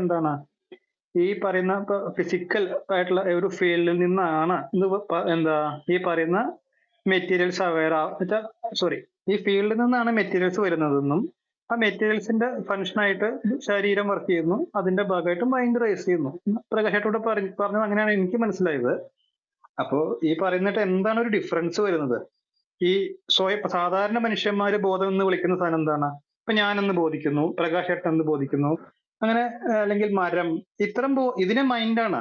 എന്താണ് ഈ പറയുന്ന ഫിസിക്കൽ ആയിട്ടുള്ള ഒരു ഫീൽഡിൽ നിന്നാണ് ഈ പറയുന്ന മെറ്റീരിയൽസ് സോറി, ഈ ഫീൽഡിൽ നിന്നാണ് മെറ്റീരിയൽസ് വരുന്നതെന്നും ആ മെറ്റീരിയൽസിന്റെ ഫംഗ്ഷൻ ആയിട്ട് ശരീരം വർക്ക് ചെയ്യുന്നു, അതിന്റെ ഭാഗമായിട്ട് മൈൻഡ് റേസ് ചെയ്യുന്നു. പ്രകാശായിട്ടൂടെ പറഞ്ഞത് അങ്ങനെയാണ് എനിക്ക് മനസ്സിലായത്. അപ്പോ ഈ പറയുന്നിട്ട് എന്താണ് ഒരു ഡിഫറൻസ് വരുന്നത്? ഈ സാധാരണ മനുഷ്യന്മാര് ബോധം എന്ന് വിളിക്കുന്ന സാധനം എന്താണ്? ഇപ്പൊ ഞാനെന്ന് ബോധിക്കുന്നു, പ്രകാശേട്ടൻ എന്ന് ബോധിക്കുന്നു, അങ്ങനെ അല്ലെങ്കിൽ മരം, ഇതിനെ മൈൻഡാണ്.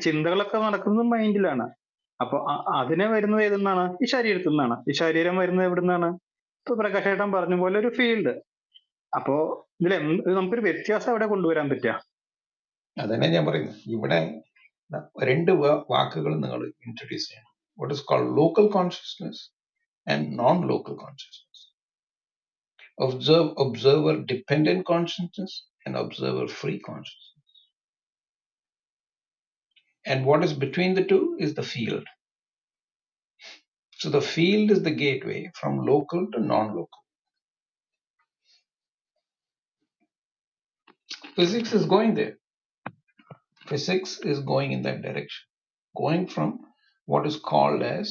ചിന്തകളൊക്കെ നടക്കുന്നത് മൈൻഡിലാണ്. അപ്പൊ അതിനെ വരുന്നത് ഏതെന്നാണ്? ഈ ശരീരത്തിൽ നിന്നാണ്. ഈ ശരീരം വരുന്നത് എവിടുന്നാണ്? ഇപ്പൊ പ്രകാശേട്ടൻ പറഞ്ഞ പോലെ ഒരു ഫീൽഡ്. അപ്പോ നമുക്കൊരു വ്യത്യാസം അവിടെ കൊണ്ടുവരാൻ പറ്റുക. അതന്നെ ഞാൻ പറയുന്നത്. ഇവിടെ രണ്ട് വാക്കുകൾ നിങ്ങൾ ഇൻട്രൊഡ്യൂസ് ചെയ്യണം. What is called local consciousness and non local consciousness. Observer dependent consciousness and observer free consciousness. And what is between the two is the field. So the field is the gateway from local to non-local. Physics is going there. Physics is going in that direction, going from what is called as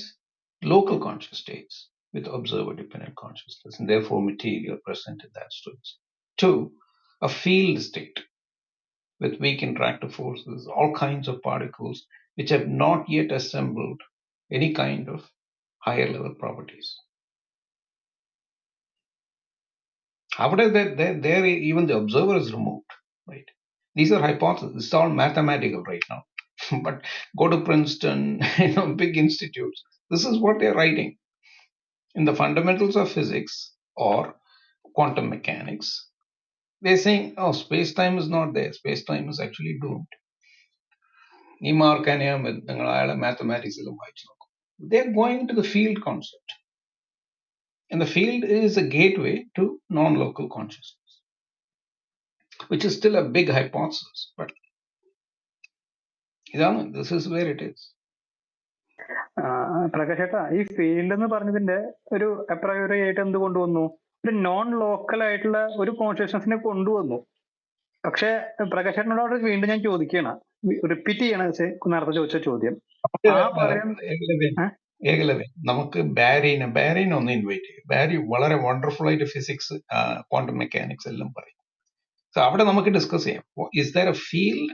local conscious states with observer-dependent consciousness, and therefore material present in that state, to a field state with weak interactive forces, all kinds of particles which have not yet assembled any kind of higher level properties. After that, there even the observer is removed, right? These are hypotheses. It's all mathematical right now. But go to Princeton, big institutes. This is what they're writing. In the fundamentals of physics or quantum mechanics, they're saying, oh, space-time is not there. Space-time is actually doomed. Mathematics. They're going to the field concept. And the field is a gateway to non-local consciousness, which is still a big hypothesis. But this is where it is. പ്രകാശേട്ടാ, ഈ field എന്ന് പറഞ്ഞതിന്റെ ഒരു അപ്രയോറി ആയിട്ട് എന്ത് കൊണ്ടുവന്നു? ഒരു non local ആയിട്ടുള്ള ഒരു കോൺഷ്യസ്നസിനെ കൊണ്ടുവന്നു. പക്ഷെ പ്രകാശേട്ടനോട് വീണ്ടും ഞാൻ ചോദിക്കുകയാണ്, റിപ്പീറ്റ് ചെയ്യണ നേരത്തെ ചോദിച്ച ചോദ്യം. ഏകലവ്യൻ, നമുക്ക് ബാരിനെ ഒന്ന് ഇൻവൈറ്റ് ചെയ്യും. ബാരി വളരെ വണ്ടർഫുൾ ആയിട്ട് ഫിസിക്സ്, ക്വാണ്ടം മെക്കാനിക്സ് എല്ലാം പറയും. സോ അവിടെ നമുക്ക് ഡിസ്കസ് ചെയ്യാം. Is there A field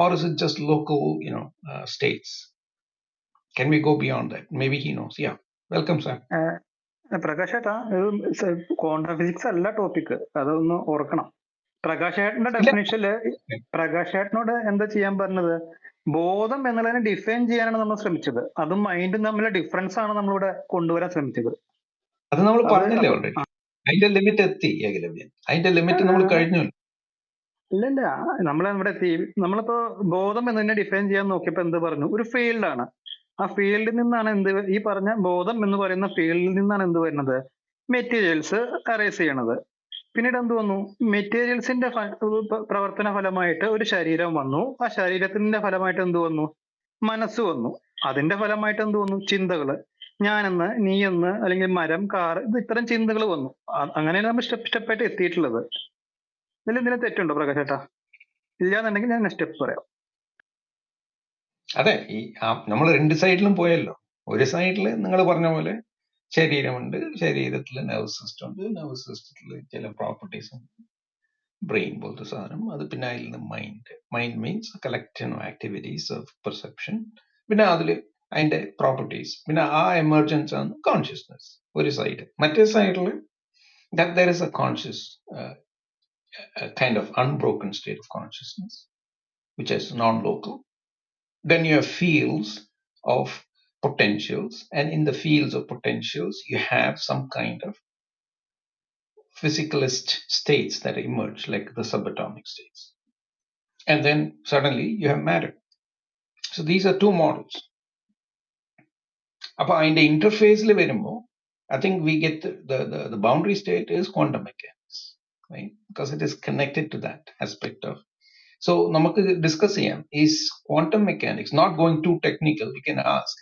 or is it just local states? Can we go beyond that? Maybe he knows. Yeah. Welcome, sir. പ്രകാശേട്ടാ, ക്വാണ്ടം ഫിസിക്സ് അല്ല ടോപ്പിക്, അതൊന്ന് ഓർക്കണം. പ്രകാശേട്ടന്റെ ഡെഫിനിഷനില് പ്രകാശേട്ടനോട് എന്താ ചെയ്യാൻ പറഞ്ഞത്? ബോധം എന്നുള്ളതിനെ ഡിഫൈൻ ചെയ്യാനാണ് നമ്മൾ ശ്രമിച്ചത്. അതും മൈൻഡും തമ്മിലുള്ള ഡിഫറൻസ് ആണ് നമ്മളിവിടെ കൊണ്ടുവരാൻ ശ്രമിച്ചത്. അത് നമ്മൾ പറഞ്ഞില്ലേ ഓൾറെഡി. അതിന്റെ ലിമിറ്റ് എത്തി ഏകലവ്യൻ. അതിന്റെ ലിമിറ്റ് നമ്മൾ കഴിഞ്ഞു. ഇല്ല, നമ്മളിവിടെ എത്തി. നമ്മളിപ്പോ ബോധം എന്നതിനെ ഡിഫൈൻ ചെയ്യാൻ നോക്കിയപ്പോ എന്ത് പറഞ്ഞു? ഒരു ഫീൽഡാണ്. ആ ഫീൽഡിൽ നിന്നാണ് ഈ പറഞ്ഞ ബോധം എന്ന് പറയുന്ന ഫീൽഡിൽ നിന്നാണ് എന്ത് വരുന്നത്? മെറ്റീരിയൽസ് അറേസ് ചെയ്യണത്. പിന്നീട് എന്ത് വന്നു? മെറ്റീരിയൽസിന്റെ പ്രവർത്തന ഫലമായിട്ട് ഒരു ശരീരം വന്നു. ആ ശരീരത്തിന്റെ ഫലമായിട്ട് എന്ത് വന്നു? മനസ്സ് വന്നു. അതിന്റെ ഫലമായിട്ട് എന്ത് വന്നു? ചിന്തകള്. ഞാനെന്ന്, നീയെന്ന്, അല്ലെങ്കിൽ മരം, കാർ, ഇത് ഇത്തരം ചിന്തകൾ വന്നു. അങ്ങനെയാണ് നമ്മൾ സ്റ്റെപ്പായിട്ട് എത്തിയിട്ടുള്ളത്. ഇതിൽ തെറ്റുണ്ടോ പ്രകാശേട്ടാ? ഇല്ലാന്നുണ്ടെങ്കിൽ ഞാൻ സ്റ്റെപ്പ് പറയാം. അതെ, നമ്മൾ രണ്ട് സൈഡിലും പോയല്ലോ. ഒരു സൈഡിൽ നിങ്ങൾ പറഞ്ഞ പോലെ ശരീരമുണ്ട്, ശരീരത്തിൽ നെർവസ് സിസ്റ്റം ഉണ്ട്, നെർവസ് സിസ്റ്റത്തിൽ ചില പ്രോപ്പർട്ടീസ് ഉണ്ട്, ബ്രെയിൻ പോലത്തെ സാധനം. അത് പിന്നെ അതിൽ നിന്ന് mind means collection of activities of perception. പിന്നെ അതിൽ അതിന്റെ പ്രോപ്പർട്ടീസ്, പിന്നെ ആ എമർജൻസ് ആണ് കോൺഷ്യസ്നസ് ഒരു സൈഡ്. മറ്റേ സൈഡിൽ there is A conscious kind of unbroken state of consciousness which is non-local. Then you have fields of potentials, and in the fields of potentials you have some kind of physicalist states that emerge, like the subatomic states, and then suddenly you have matter. So these are two models. Appa in the interface le verumbo, I think we get the boundary state is quantum mechanics, right? Because it is connected to that aspect of. So namakku discuss cheyam, is quantum mechanics, not going too technical, we can ask,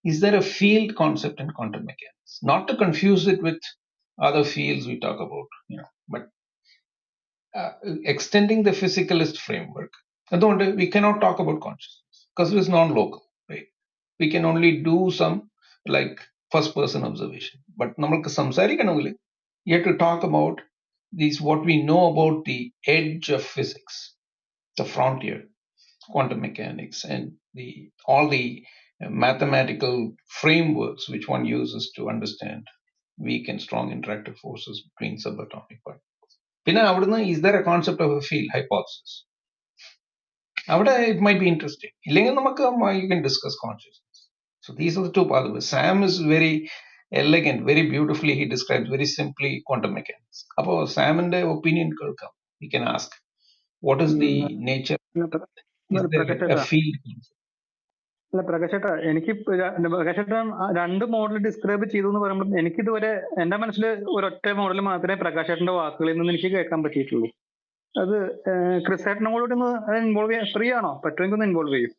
is there a field concept in quantum mechanics? Not to confuse it with other fields we talk about, but extending the physicalist framework. അതുകൊണ്ട് we cannot talk about consciousness because it is non-local, right? We can only do some like first person observation. But നമ്മൾക്ക് സംസാരിക്കണമെങ്കിൽ you have to talk about these what we know about the edge of physics, the frontier, quantum mechanics, and all the mathematical frameworks which one uses to understand weak and strong interactive forces between subatomic particles. പിന്നെ അവിടുന്ന് is there a concept of a field hypothesis? അവിടെ it might be interesting. ഇല്ലെങ്കിൽ നമുക്ക് you can discuss consciousness. So these are the two pathways. Sam is very elegant, very beautifully he describes very simply quantum mechanics. അപ്പോൾ സാമിന്റെ opinion കേൾക്കാം. We can ask what is the nature? Is there a പ്രകാശേട്ടാ field? അല്ല പ്രകാശേട്ടാ എനിക്ക് പ്രകാശേട്ടാ രണ്ട് model describe ചെയ്തു എന്ന് പറയുമ്പോൾ എനിക്കിതുവരെ എന്റെ മനസ്സിൽ ഒരൊറ്റ മോഡൽ മാത്രമേ പ്രകാശേട്ടന്റെ വാക്കുകളിൽ നിന്ന് എനിക്ക് കേൾക്കാൻ പറ്റിയിട്ടുള്ളൂ. അത് ക്രിസേട്ടനും കൂടെ ഒന്ന് ഇൻവോൾവ് ചെയ്യാൻ ഫ്രീ ആണോ? പറ്റുമെങ്കിൽ ഒന്ന് ഇൻവോൾവ് ചെയ്യും.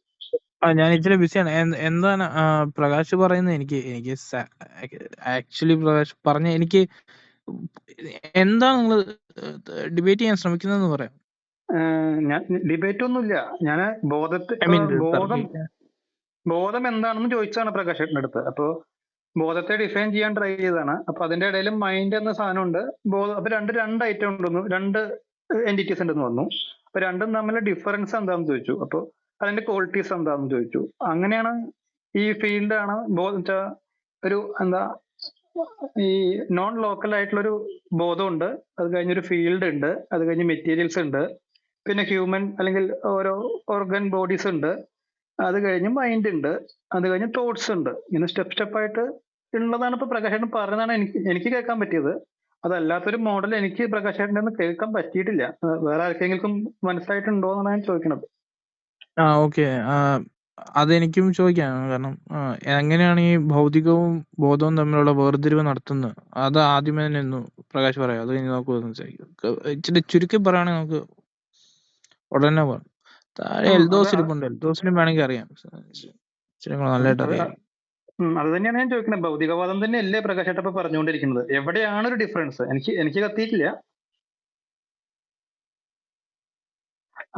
ഞാൻ ഇച്ചിരി ബിസിയാണ്. എന്താണ് പ്രകാശ് പറയുന്നത്? എനിക്ക് ആക്ച്വലി പ്രകാശ് പറഞ്ഞ എനിക്ക് എന്താണ് നിങ്ങൾ ഡിബേറ്റ് ചെയ്യാൻ ശ്രമിക്കുന്നതെന്ന് പറയാം. ഞാൻ ഡിബേറ്റ് ഒന്നുമില്ല. ഞാൻ ബോധം എന്താണെന്ന് ചോദിച്ചാണ് പ്രകാശേട്ടന്റെ അടുത്ത്. അപ്പൊ ബോധത്തെ ഡിഫൈൻ ചെയ്യാൻ ട്രൈ ചെയ്തതാണ്. അപ്പൊ അതിന്റെ ഇടയിൽ മൈൻഡ് എന്ന സാധനമുണ്ട്, ബോധം. അപ്പൊ രണ്ട് ഐറ്റം ഉണ്ടെന്ന്, രണ്ട് എൻറ്റിറ്റീസ് ഉണ്ടെന്ന് വന്നു. അപ്പൊ രണ്ടും തമ്മിലുള്ള ഡിഫറൻസ് എന്താണെന്ന് ചോദിച്ചു. അപ്പൊ അതിന്റെ ക്വാളിറ്റീസ് എന്താണെന്ന് ചോദിച്ചു. അങ്ങനെയാണ് ഈ ഫീൽഡാണ് ഒരു എന്താ ഈ നോൺ ലോക്കൽ ആയിട്ടുള്ളൊരു ബോധമുണ്ട്, അത് കഴിഞ്ഞൊരു ഫീൽഡ് ഉണ്ട്, അത് കഴിഞ്ഞ് മെറ്റീരിയൽസ് ഉണ്ട്, പിന്നെ ഹ്യൂമൻ അല്ലെങ്കിൽ ഓരോ ഓർഗൻ ബോഡീസ് ഉണ്ട്, അത് കഴിഞ്ഞ് മൈൻഡ് ഉണ്ട്, അത് കഴിഞ്ഞ് തോട്ട്സ് ഉണ്ട്. ഇങ്ങനെ സ്റ്റെപ്പായിട്ട് ഉള്ളതാണ് ഇപ്പൊ പ്രകാശേട്ടൻ പറഞ്ഞതാണ് എനിക്ക് കേൾക്കാൻ പറ്റിയത്. അതല്ലാത്തൊരു മോഡൽ എനിക്ക് പ്രകാശേട്ടൻ്റെ ഒന്ന് കേൾക്കാൻ പറ്റിയിട്ടില്ല. വേറെ ആർക്കെങ്കിലും മനസ്സിലായിട്ടുണ്ടോ എന്നാണ് ഞാൻ ചോദിക്കണത്. ഓക്കെ, അതെനിക്കും ചോദിക്കാം. കാരണം എങ്ങനെയാണ് ഈ ഭൗതികവും ബോധവും തമ്മിലുള്ള വേർതിരിവ് നടത്തുന്നത്? അത് ആദ്യമേ തന്നെ ഒന്ന് പ്രകാശ് പറയാം. അത് കഴിഞ്ഞ് നമുക്ക് ഇച്ചിരി ചുരുക്കി പറയുകയാണെങ്കിൽ നമുക്ക് ഉടനെ പറയാം. താഴെ എൽദോസ് ഇരിപ്പുണ്ട്, എൽദോസിനും വേണമെങ്കിൽ അറിയാം, നല്ലതായിട്ട് അറിയാം. അത് തന്നെയാണ് ഞാൻ ചോദിക്കുന്നത്. ഭൗതികവാദം തന്നെയല്ലേ പ്രകാശേട്ട ഇപ്പൊ പറഞ്ഞുകൊണ്ടിരിക്കുന്നത്? എവിടെയാണ് ഒരു ഡിഫറൻസ്? എനിക്ക് കത്തിയിട്ടില്ല.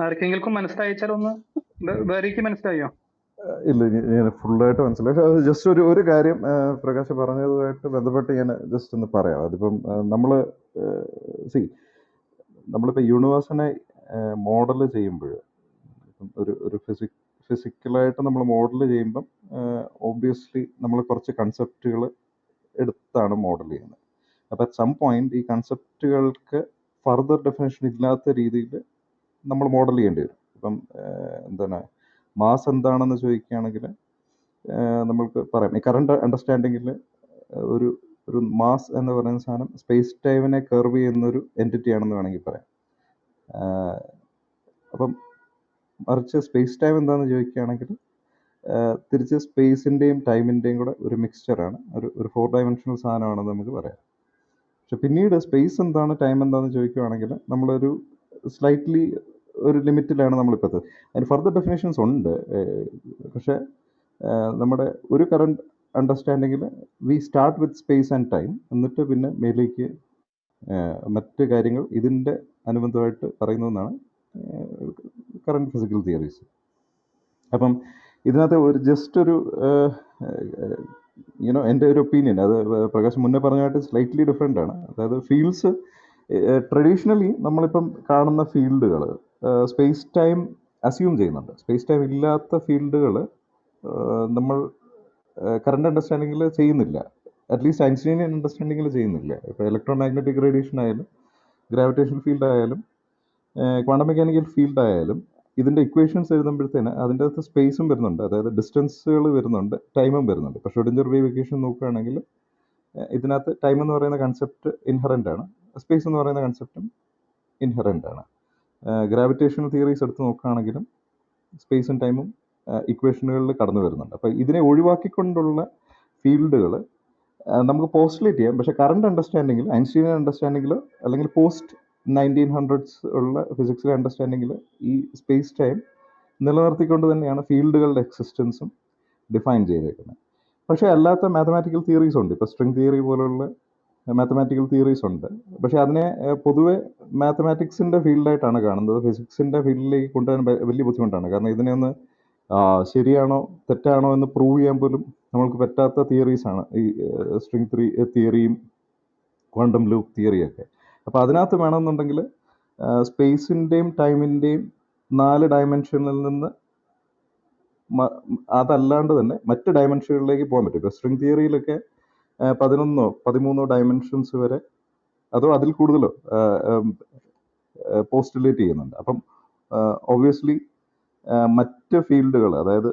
ആർക്കെങ്കിലും മനസ്സിലായിച്ചാൽ ഒന്ന് വേറെക്ക് മനസ്സിലായോ? ഇല്ല, ഞാൻ ഫുള്ളായിട്ട് മനസ്സിലായി. പക്ഷെ അത് ജസ്റ്റ് ഒരു കാര്യം പ്രകാശ് പറഞ്ഞതുമായിട്ട് ബന്ധപ്പെട്ട് ഞാൻ ജസ്റ്റ് ഒന്ന് പറയാം. അതിപ്പം നമ്മളിപ്പോൾ യൂണിവേഴ്സിനെ മോഡൽ ചെയ്യുമ്പോൾ ഒരു ഫിസിക്കലായിട്ട് നമ്മൾ മോഡൽ ചെയ്യുമ്പം ഓബ്വിയസ്ലി നമ്മൾ കുറച്ച് കൺസെപ്റ്റുകൾ എടുത്താണ് മോഡൽ ചെയ്യുന്നത്. അപ്പോൾ അറ്റ് സം പോയിന്റ് ഈ കൺസെപ്റ്റുകൾക്ക് ഫർദർ ഡെഫിനേഷൻ ഇല്ലാത്ത രീതിയിൽ നമ്മൾ മോഡൽ ചെയ്യേണ്ടി വരും. ഇപ്പം എന്താണ് മാസ് എന്താണെന്ന് ചോദിക്കുകയാണെങ്കിൽ നമ്മൾക്ക് പറയാം, ഈ കറണ്ട് അണ്ടർസ്റ്റാൻഡിങ്ങിൽ ഒരു മാസ് എന്ന് പറയുന്ന സാധനം സ്പേസ് ടൈമിനെ കർവ് ചെയ്യുന്നൊരു എൻറ്റിറ്റി ആണെന്ന് വേണമെങ്കിൽ പറയാം. അപ്പം മറിച്ച് സ്പേസ് ടൈം എന്താണെന്ന് ചോദിക്കുകയാണെങ്കിൽ തിരിച്ച് സ്പേസിൻ്റെയും ടൈമിൻ്റെയും കൂടെ ഒരു മിക്സ്ചറാണ്, ഒരു 4 ഡയമെൻഷണൽ സാധനമാണെന്ന് നമുക്ക് പറയാം. പക്ഷെ പിന്നീട് സ്പേസ് എന്താണ് ടൈം എന്താണെന്ന് ചോദിക്കുകയാണെങ്കിൽ നമ്മളൊരു സ്ലൈറ്റ്ലി ഒരു ലിമിറ്റിലാണ് നമ്മളിപ്പോൾ. അതിന് ഫർദർ ഡെഫിനേഷൻസ് ഉണ്ട്. പക്ഷേ നമ്മുടെ ഒരു കറണ്ട് അണ്ടർസ്റ്റാൻഡിങ്ങിൽ we start with space and time, എന്നിട്ട് പിന്നെ മേലേക്ക് മറ്റ് കാര്യങ്ങൾ ഇതിൻ്റെ അനുബന്ധമായിട്ട് പറയുന്നതെന്നാണ് കറണ്ട് ഫിസിക്കൽ തിയറീസ്. അപ്പം ഇതിനകത്ത് ഒരു എൻ്റെ ഒരു ഒപ്പീനിയൻ, അത് പ്രകാശ് മുന്നേ പറഞ്ഞായിട്ട് സ്ലൈറ്റ്ലി ഡിഫറെൻ്റ് ആണ്. അതായത് ഫീൽഡ്സ് ട്രഡീഷണലി നമ്മളിപ്പം കാണുന്ന ഫീൽഡുകൾ സ്പേസ് ടൈം അസ്യൂം ചെയ്യുന്നുണ്ട്. സ്പേസ് ടൈം ഇല്ലാത്ത ഫീൽഡുകൾ നമ്മൾ കറണ്ട് അണ്ടർസ്റ്റാൻഡിങ്ങിൽ ചെയ്യുന്നില്ല, അറ്റ്ലീസ്റ്റ് ഐൻസ്റ്റീനിയൻ അണ്ടർസ്റ്റാൻഡിങ്ങിൽ ചെയ്യുന്നില്ല. ഇപ്പോൾ ഇലക്ട്രോ മാഗ്നറ്റിക് റേഡിയേഷൻ ആയാലും ഗ്രാവിറ്റേഷൻ ഫീൽഡ് ആയാലും ക്വാണ്ടം മെക്കാനിക്കൽ ഫീൽഡ് ആയാലും ഇതിൻ്റെ ഇക്വേഷൻസ് എഴുതുമ്പോഴത്തേന് അതിൻ്റെ അകത്ത് സ്പേസും വരുന്നുണ്ട്, അതായത് ഡിസ്റ്റൻസുകൾ വരുന്നുണ്ട്, ടൈമും വരുന്നുണ്ട്. ഇപ്പോൾ ഷ്രോഡിഞ്ചർ വേവ് ഇക്വേഷൻ നോക്കുകയാണെങ്കിൽ ഇതിനകത്ത് ടൈം എന്ന് പറയുന്ന കൺസെപ്റ്റ് ഇൻഹറൻ്റ് ആണ്, സ്പേസ് എന്ന് പറയുന്ന കൺസെപ്റ്റും ഇൻഹറൻ്റ് ആണ്. ഗ്രാവിറ്റേഷണൽ തിയറീസ് എടുത്ത് നോക്കുകയാണെങ്കിലും സ്പേസും ടൈമും ഇക്വേഷനുകളിൽ കടന്നു വരുന്നുണ്ട്. അപ്പോൾ ഇതിനെ ഒഴിവാക്കിക്കൊണ്ടുള്ള ഫീൽഡുകൾ നമുക്ക് പോസ്റ്റുലേറ്റ് ചെയ്യാം. പക്ഷേ കറണ്ട് അണ്ടർസ്റ്റാൻഡിങ്ങിൽ, ഐൻസ്റ്റീനിയൻ അണ്ടർസ്റ്റാൻഡിങ്ങിലോ അല്ലെങ്കിൽ പോസ്റ്റ് 1900s ഉള്ള ഫിസിക്സിലെ അണ്ടർസ്റ്റാൻഡിങ്ങിൽ ഈ സ്പേസ് ടൈം നിലനിർത്തിക്കൊണ്ട് തന്നെയാണ് ഫീൽഡുകളുടെ എക്സിസ്റ്റൻസും ഡിഫൈൻ ചെയ്തേക്കുന്നത്. പക്ഷേ അല്ലാത്ത മാത്തമാറ്റിക്കൽ തിയറീസ് ഉണ്ട്. ഇപ്പോൾ സ്ട്രിംഗ് തിയറി പോലുള്ള മാത്തമാറ്റിക്കൽ തിയറീസ് ഉണ്ട്. പക്ഷെ അതിനെ പൊതുവെ മാത്തമാറ്റിക്സിൻ്റെ ഫീൽഡായിട്ടാണ് കാണുന്നത്. ഫിസിക്സിൻ്റെ ഫീൽഡിലേക്ക് കൊണ്ടുവരാൻ വലിയ ബുദ്ധിമുട്ടാണ്. കാരണം ഇതിനെ ഒന്ന് ശരിയാണോ തെറ്റാണോ എന്ന് പ്രൂവ് ചെയ്യാൻ പോലും നമ്മൾക്ക് പറ്റാത്ത തിയറീസാണ് ഈ സ്ട്രിങ് തിയറിയും ക്വാണ്ടം ലൂപ്പ് തിയറിയൊക്കെ. അപ്പോൾ അതിനകത്ത് വേണമെന്നുണ്ടെങ്കിൽ സ്പേസിൻ്റെയും ടൈമിൻ്റെയും 4 ഡയമെൻഷനിൽ നിന്ന് അതല്ലാണ്ട് തന്നെ മറ്റ് ഡയമെൻഷനുകളിലേക്ക് പോകാൻ പറ്റും. ഇപ്പോൾ സ്ട്രിങ് തിയറിയിലൊക്കെ 11 13 ഡയമെൻഷൻസ് വരെ അതോ അതിൽ കൂടുതലോ പോസ്റ്റുലേറ്റ് ചെയ്യുന്നുണ്ട്. അപ്പം ഒബ്വിയസ്ലി മറ്റ് ഫീൽഡുകൾ, അതായത്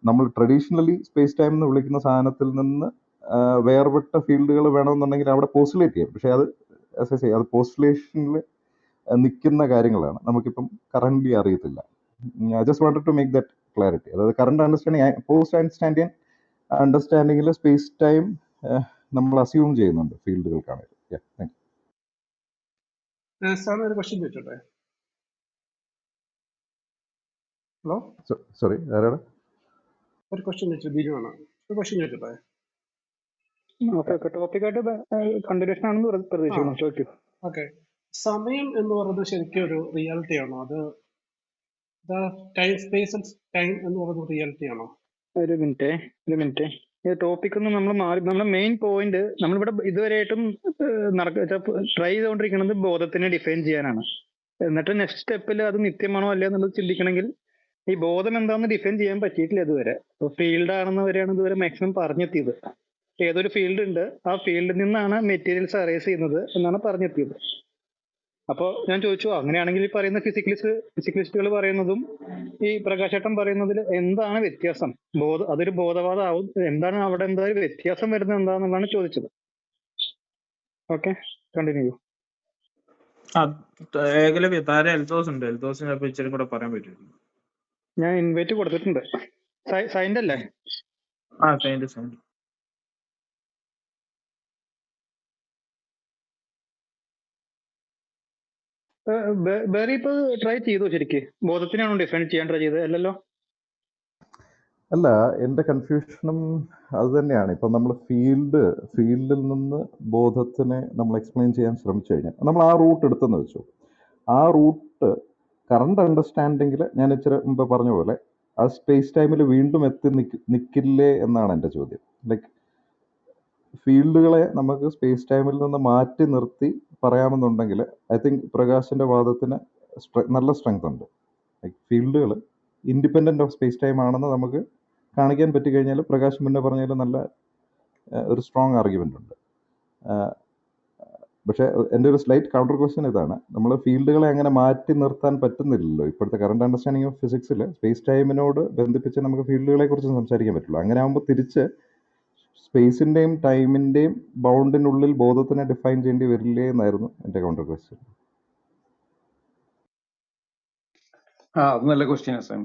നമ്മൾ ട്രഡീഷണലി സ്പേസ് ടൈം എന്ന് വിളിക്കുന്ന സാധനത്തിൽ നിന്ന് വേർപെട്ട ഫീൽഡുകൾ വേണമെന്നുണ്ടെങ്കിൽ അവിടെ പോസ്റ്റുലേറ്റ് ചെയ്യാം. പക്ഷേ അത് അത് പോസ്റ്റുലേഷനിൽ നിൽക്കുന്ന കാര്യങ്ങളാണ്, നമുക്കിപ്പം കറൻ്റ്ലി അറിയത്തില്ല. I just wanted to make that clarity. അതായത് കറണ്ട് അണ്ടർസ്റ്റാൻഡിങ്, പോസ്റ്റ് അണ്ടർസ്റ്റാൻഡിങ്ങിൽ സ്പേസ് ടൈം നമ്മൾ അസ്യൂം ചെയ്യുന്നുണ്ട് ഫീൽഡുകൾക്കാണെങ്കിൽ. താങ്ക് സാർ ഒരു ക്വസ്റ്റ്യൻ ചോദിച്ചോട്ടെ? Hello, you. സോറി, ആരാണ്? ഒരു ക്വസ്റ്റ്യൻ ചോദിച്ചു, ബിജുവാണ്. ഒരു ക്വസ്റ്റ്യൻ ചോദിച്ചോട്ടെ? ടോപ്പിക്കായിട്ട് കണ്ടിന്യൂഷൻ ആണെന്ന് പ്രതീക്ഷിക്കുന്നു. ചോദിക്കൂ. ഓക്കെ, സമയം എന്ന് പറയുന്നത് ശരിക്കും ഒരു റിയാലിറ്റി ആണോ? അത് ടൈം, സ്പേസ് ആൻഡ് ടൈം എന്ന് പറയുന്നത് റിയാലിറ്റി ആണോ? ഒരു മിനിറ്റ്. ഈ ടോപ്പിക് ഒന്ന് നമ്മൾ മാറി. നമ്മുടെ മെയിൻ പോയിന്റ് നമ്മളിവിടെ ഇതുവരെയായിട്ടും ട്രൈ ചെയ്തുകൊണ്ടിരിക്കുന്നത് ബോധത്തിനെ ഡിഫൈൻ ചെയ്യാനാണ്. എന്നിട്ട് നെക്സ്റ്റ് സ്റ്റെപ്പിൽ അത് നിത്യമാണോ അല്ലേ എന്നുള്ളത് ചിന്തിക്കണമെങ്കിൽ ഈ ബോധം എന്താണെന്ന് ഡിഫൈൻ ചെയ്യാൻ പറ്റിയിട്ടില്ല ഇതുവരെ. ഫീൽഡ് ആണെന്ന് വരെയാണ് ഇതുവരെ മാക്സിമം പറഞ്ഞെത്തിയത്. ഏതൊരു ഫീൽഡ് ഉണ്ട്, ആ ഫീൽഡിൽ നിന്നാണ് മെറ്റീരിയൽസ് അറേസ് ചെയ്യുന്നത് എന്നാണ് പറഞ്ഞെത്തിയത്. അപ്പോൾ ഞാൻ ചോദിച്ചു, അങ്ങനെയാണെങ്കിൽ ഈ പറയുന്ന ഫിസിക്കലിസ്റ്റുകൾ പറയുന്നതും ഈ പ്രകാശേട്ടൻ പറയുന്നതിൽ എന്താണ് വ്യത്യാസം? അതൊരു ബോധവാദമാവും. എന്താണ് അവിടെ എന്താ വ്യത്യാസം വരുന്നത് എന്താണെന്നുള്ളതാണ് ചോദിച്ചത്. Okay, continue. ഏകലവ്യ താര എൽദോസ് ഉണ്ട്. എൽദോസിന് ചിലപ്പോൾ ഇച്ചിരി കൂടെ പറയാൻ പറ്റും. ഞാൻ ഇൻവൈറ്റ് കൊടുത്തിട്ടുണ്ട്. സൈൻഡ് അല്ലേ? സൈൻഡ്. ബേറി ഇപ്പൊ ട്രൈ ചെയ്തു ശരിക്ക്? ബോധത്തിനാണോ ഡിഫൈൻ ചെയ്യാൻ ട്രൈ ചെയ്തത്? അല്ലല്ലോ. അല്ല, എൻ്റെ കൺഫ്യൂഷനും അത് തന്നെയാണ്. ഇപ്പം നമ്മൾ ഫീൽഡിൽ നിന്ന് ബോധത്തിനെ നമ്മൾ എക്സ്പ്ലെയിൻ ചെയ്യാൻ ശ്രമിച്ചു കഴിഞ്ഞാൽ നമ്മൾ ആ റൂട്ട് എടുത്തെന്ന് വെച്ചു. ആ റൂട്ട് കറണ്ട് അണ്ടർസ്റ്റാൻഡിങ്ങിൽ ഞാൻ ഇച്ചിരി മുമ്പ് പറഞ്ഞ പോലെ ആ സ്പേസ് ടൈമിൽ വീണ്ടും എത്തി നിൽക്കില്ലേ എന്നാണ് എൻ്റെ ചോദ്യം. ലൈക്ക് ഫീൽഡുകളെ നമുക്ക് സ്പേസ് ടൈമിൽ നിന്ന് മാറ്റി നിർത്തി പറയാമെന്നുണ്ടെങ്കിൽ ഐ തിങ്ക് പ്രകാശിൻ്റെ വാദത്തിന് നല്ല സ്ട്രെങ്ത് ഉണ്ട്. ലൈക്ക് ഫീൽഡുകൾ ഇൻഡിപെൻഡൻ്റ് ഓഫ് സ്പേസ് ടൈം ആണെന്ന് നമുക്ക് കാണിക്കാൻ പറ്റിക്കഴിഞ്ഞാൽ പ്രകാശ് മുന്നേ പറഞ്ഞാൽ നല്ല ഒരു സ്ട്രോങ് ആർഗ്യുമെൻ്റ് ഉണ്ട്. പക്ഷേ എൻ്റെ ഒരു സ്ലൈറ്റ് കൗണ്ടർ ക്വസ്റ്റ്യൻ ഇതാണ്, നമ്മൾ ഫീൽഡുകളെ അങ്ങനെ മാറ്റി നിർത്താൻ പറ്റുന്നില്ലല്ലോ. ഇപ്പോഴത്തെ കറണ്ട് അണ്ടർസ്റ്റാൻഡിങ് ഓഫ് ഫിസിക്സിൽ സ്പേസ് ടൈമിനോട് ബന്ധിപ്പിച്ച് നമുക്ക് ഫീൽഡുകളെ കുറിച്ച് സംസാരിക്കാൻ പറ്റുള്ളൂ. അങ്ങനെ ആകുമ്പോൾ തിരിച്ച് സ്പേസിൻ്റെയും ടൈമിൻ്റെയും ബൗണ്ടിനുള്ളിൽ ബോധത്തിനെ ഡിഫൈൻ ചെയ്യേണ്ടി വരില്ലേ എന്നായിരുന്നു എൻ്റെ കൗണ്ടർ ക്വസ്റ്റ്യൻ. അത് നല്ല ക്വസ്റ്റ്യൻ ആണ് സാം.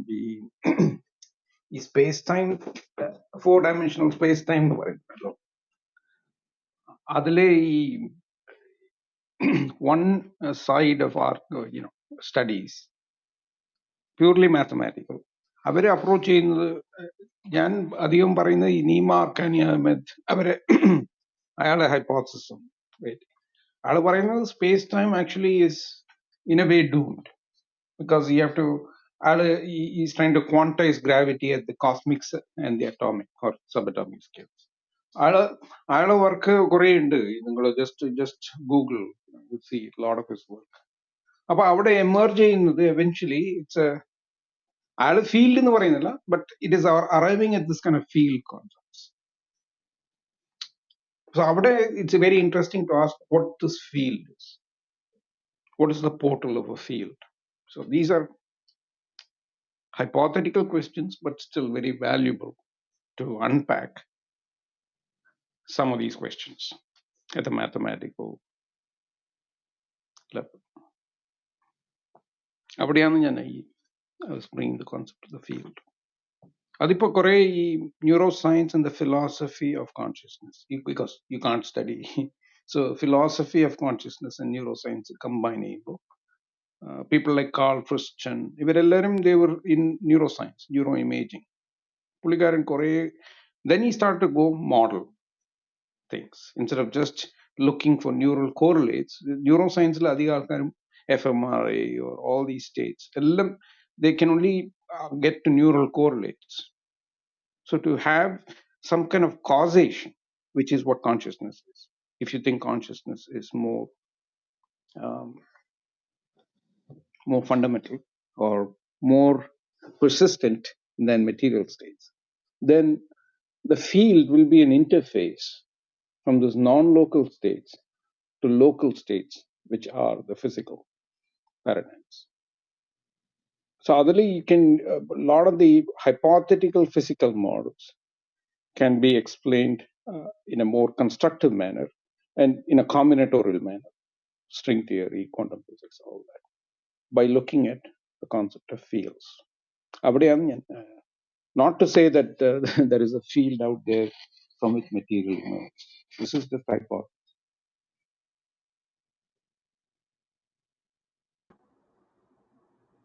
ഈ space time 4 dimensional space time എന്ന് പറയുന്നല്ലോ, അതിലെ ഈ one side of our studies purely mathematical, അവരെ അപ്രോച്ച് ചെയ്യുന്നത്, ഞാൻ അധികം പറയുന്നത് ഈ നീമ അർക്കാനിയ അവരെ അയാളെ ഹൈപ്പോത്തസിസും അയാൾ പറയുന്നത് space time actually is in a way doomed because you have to he's trying to quantize gravity at the cosmic and the atomic or subatomic scales. അയാളെ വർക്ക് കുറെ ഉണ്ട്, നിങ്ങൾ just Google see a lot of his work. അപ്പൊ അവിടെ emerge ചെയ്യുന്നത് eventually it's അയാൾ field എന്ന് പറയുന്നില്ല, but it is arriving at this kind of field concepts. So അവിടെ it's very interesting to ask what this field is, what is the portal of a field. So these are hypothetical questions, but still very valuable to unpack some of these questions at the mathematical level. അവിടെയാണ് ഞാൻ I was bringing the concept of the field. അതിപ്പോ കുറെ ഈ neuro science and the philosophy of consciousness, because you can't study so philosophy of consciousness and neuroscience combine ചെയ്യുമ്പോൾ people like Carl Friston, ഇവരെല്ലാരും they were in neuroscience, neuroimaging. പുള്ളിക്കാരൻ കുറെ, then he started to go model things instead of just looking for neural correlates. Neuroscience la adhiga alkarum fMRI or all these states ellam they can only get to neural correlates. So to have some kind of causation, which is what consciousness is, if you think consciousness is um, more fundamental or more persistent than material states, then the field will be an interface from those non-local states to local states, which are the physical paradigms. So otherly, you can a lot of the hypothetical physical models can be explained in a more constructive manner and in a combinatorial manner, string theory, quantum physics, all that, by looking at the concept of fields. അവിടെയാണ് ഞാൻ not to say that there is a field out there from which material emerges. This is the hypothesis.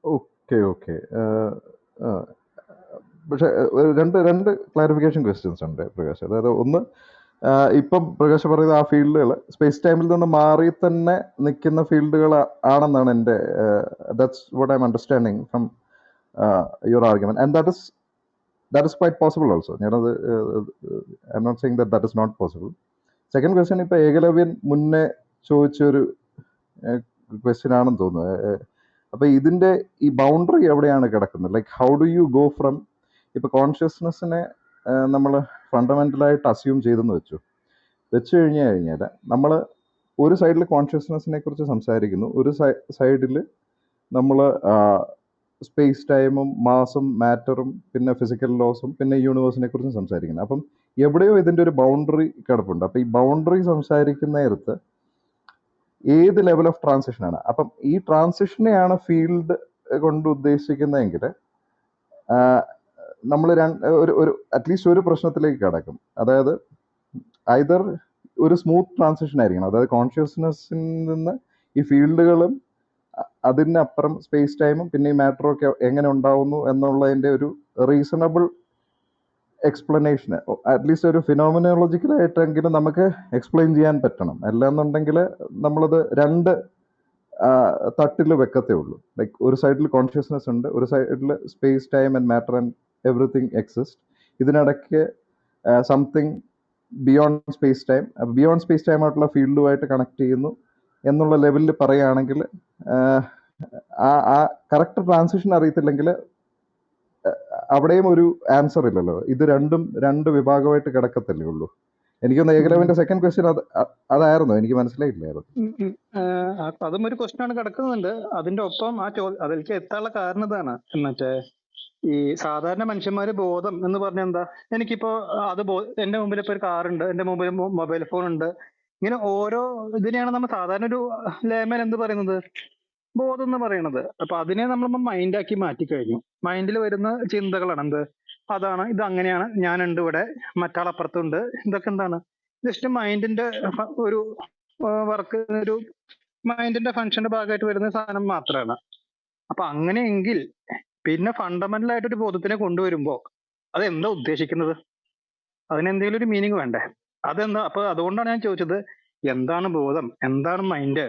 Okay okay. പക്ഷെ രണ്ട് clarification questions ഉണ്ട് പ്രകാശ്. അതായത് ഒന്ന്, ഇപ്പം പ്രകാശ് പറയുന്ന ആ ഫീൽഡുകൾ സ്പേസ് ടൈമിൽ നിന്ന് മാറി തന്നെ നിൽക്കുന്ന ഫീൽഡുകൾ ആണെന്നാണ് എൻ്റെ that's what I M understanding from your argument, and that is quite possible also. ഞാനത് I'm not saying that is not possible. Second question ഇപ്പോൾ ഏകലവ്യൻ മുന്നേ ചോദിച്ചൊരു ക്വസ്റ്റ്യൻ ആണെന്ന് തോന്നുന്നു. അപ്പോൾ ഇതിൻ്റെ ഈ ബൗണ്ടറി എവിടെയാണ് കിടക്കുന്നത്? Like how do you go from, ഇപ്പോൾ കോൺഷ്യസ്നെസ്സിനെ നമ്മൾ ഫണ്ടമെൻ്റലായിട്ട് അസ്യൂം ചെയ്തെന്ന് വെച്ച് കഴിഞ്ഞാൽ നമ്മൾ ഒരു സൈഡിൽ കോൺഷ്യസ്നെസ്സിനെ കുറിച്ച് സംസാരിക്കുന്നു, ഒരു സൈഡിൽ നമ്മൾ സ്പേസ് ടൈമും മാസും മാറ്ററും പിന്നെ ഫിസിക്കൽ ലോസും പിന്നെ യൂണിവേഴ്സിനെ കുറിച്ചും സംസാരിക്കുന്നത്. അപ്പം എവിടെയോ ഇതിൻ്റെ ഒരു ബൗണ്ടറി കിടപ്പുണ്ട്. അപ്പം ഈ ബൗണ്ടറി സംസാരിക്കുന്ന നേരത്ത് ഏത് ലെവൽ ഓഫ് ട്രാൻസിഷനാണ്? അപ്പം ഈ ട്രാൻസിഷനെയാണ് ഫീൽഡ് കൊണ്ട് ഉദ്ദേശിക്കുന്നതെങ്കിൽ നമ്മൾ ഒരു അറ്റ്ലീസ്റ്റ് ഒരു പ്രശ്നത്തിലേക്ക് കിടക്കും. അതായത് ഐദർ ഒരു സ്മൂത്ത് ട്രാൻസിഷൻ ആയിരിക്കണം, അതായത് കോൺഷ്യസ്നെസ്സിൽ നിന്ന് ഈ ഫീൽഡുകളും അതിനപ്പുറം സ്പേസ് ടൈമും പിന്നെ ഈ മാറ്ററും ഒക്കെ എങ്ങനെ ഉണ്ടാവുന്നു എന്നുള്ളതിൻ്റെ ഒരു റീസണബിൾ എക്സ്പ്ലനേഷന് അറ്റ്ലീസ്റ്റ് ഒരു ഫിനോമിനോളജിക്കലായിട്ടെങ്കിലും നമുക്ക് എക്സ്പ്ലെയിൻ ചെയ്യാൻ പറ്റണം. അല്ലാന്നുണ്ടെങ്കിൽ നമ്മളത് രണ്ട് തട്ടിൽ വെക്കത്തേ ഉള്ളൂ. ലൈക്ക് ഒരു സൈഡിൽ കോൺഷ്യസ്നെസ് ഉണ്ട്, ഒരു സൈഡിൽ space time and matter and everything exist, ഇതിനിടയ്ക്ക് something beyond space time, beyond space time ആയിട്ടുള്ള ഫീൽഡുമായിട്ട് കണക്ട് ചെയ്യുന്നു എന്നുള്ള ലെവലിൽ പറയുകയാണെങ്കിൽ ആ കറക്റ്റ് ട്രാൻസിഷൻ അറിയത്തില്ലെങ്കിൽ അവിടെയും ഒരു ആൻസർ ഇല്ലല്ലോ. ഇത് രണ്ടും രണ്ട് വിഭാഗമായിട്ട് കിടക്കത്തല്ലേ ഉള്ളൂ. എനിക്കൊന്ന് ഏകലവ്യന്റെ സെക്കൻഡ് ക്വസ്റ്റ്യൻ അതായിരുന്നു, എനിക്ക് മനസ്സിലായില്ലായിരുന്നു. അതും ഒരു ക്വസ്റ്റ്യൻ ആണ് കിടക്കുന്നുണ്ട്. അതിന്റെ ഒപ്പം അതിലേക്ക് എത്താനുള്ള കാരണം ഇതാണ്, മറ്റേ ഈ സാധാരണ മനുഷ്യന്മാര് ബോധം എന്ന് പറഞ്ഞാൽ എന്താ? എനിക്കിപ്പോ എന്റെ മുമ്പിൽ ഇപ്പൊ ഒരു കാറുണ്ട്, എന്റെ മുമ്പിൽ മൊബൈൽ ഫോൺ ഉണ്ട്, ഇങ്ങനെ ഓരോ ഇതിനെയാണ് നമ്മൾ സാധാരണ ഒരു ലേമൻ എന്ത് പറയുന്നത്, ബോധം എന്ന് പറയുന്നത്. അപ്പൊ അതിനെ നമ്മൾ മൈൻഡാക്കി മാറ്റി കഴിഞ്ഞു. മൈൻഡിൽ വരുന്ന ചിന്തകളാണ് എന്ത്, അതാണ്, ഇത് അങ്ങനെയാണ്, ഞാനുണ്ട് ഇവിടെ, മറ്റാളപ്പുറത്തുണ്ട്, ഇതൊക്കെ എന്താണ്, ജസ്റ്റ് മൈൻഡിന്റെ ഒരു വർക്ക്, ഒരു മൈൻഡിന്റെ ഫംഗ്ഷന്റെ ഭാഗമായിട്ട് വരുന്ന സാധനം മാത്രമാണ്. അപ്പൊ അങ്ങനെയെങ്കിൽ പിന്നെ ഫണ്ടമെന്റൽ ആയിട്ടൊരു ബോധത്തിനെ കൊണ്ടുവരുമ്പോ അതെന്താ ഉദ്ദേശിക്കുന്നത്? അതിനെന്തെങ്കിലും ഒരു മീനിങ് വേണ്ടേ? അതെന്താ? അപ്പൊ അതുകൊണ്ടാണ് ഞാൻ ചോദിച്ചത്, എന്താണ് ബോധം, എന്താണ് മൈൻഡ്,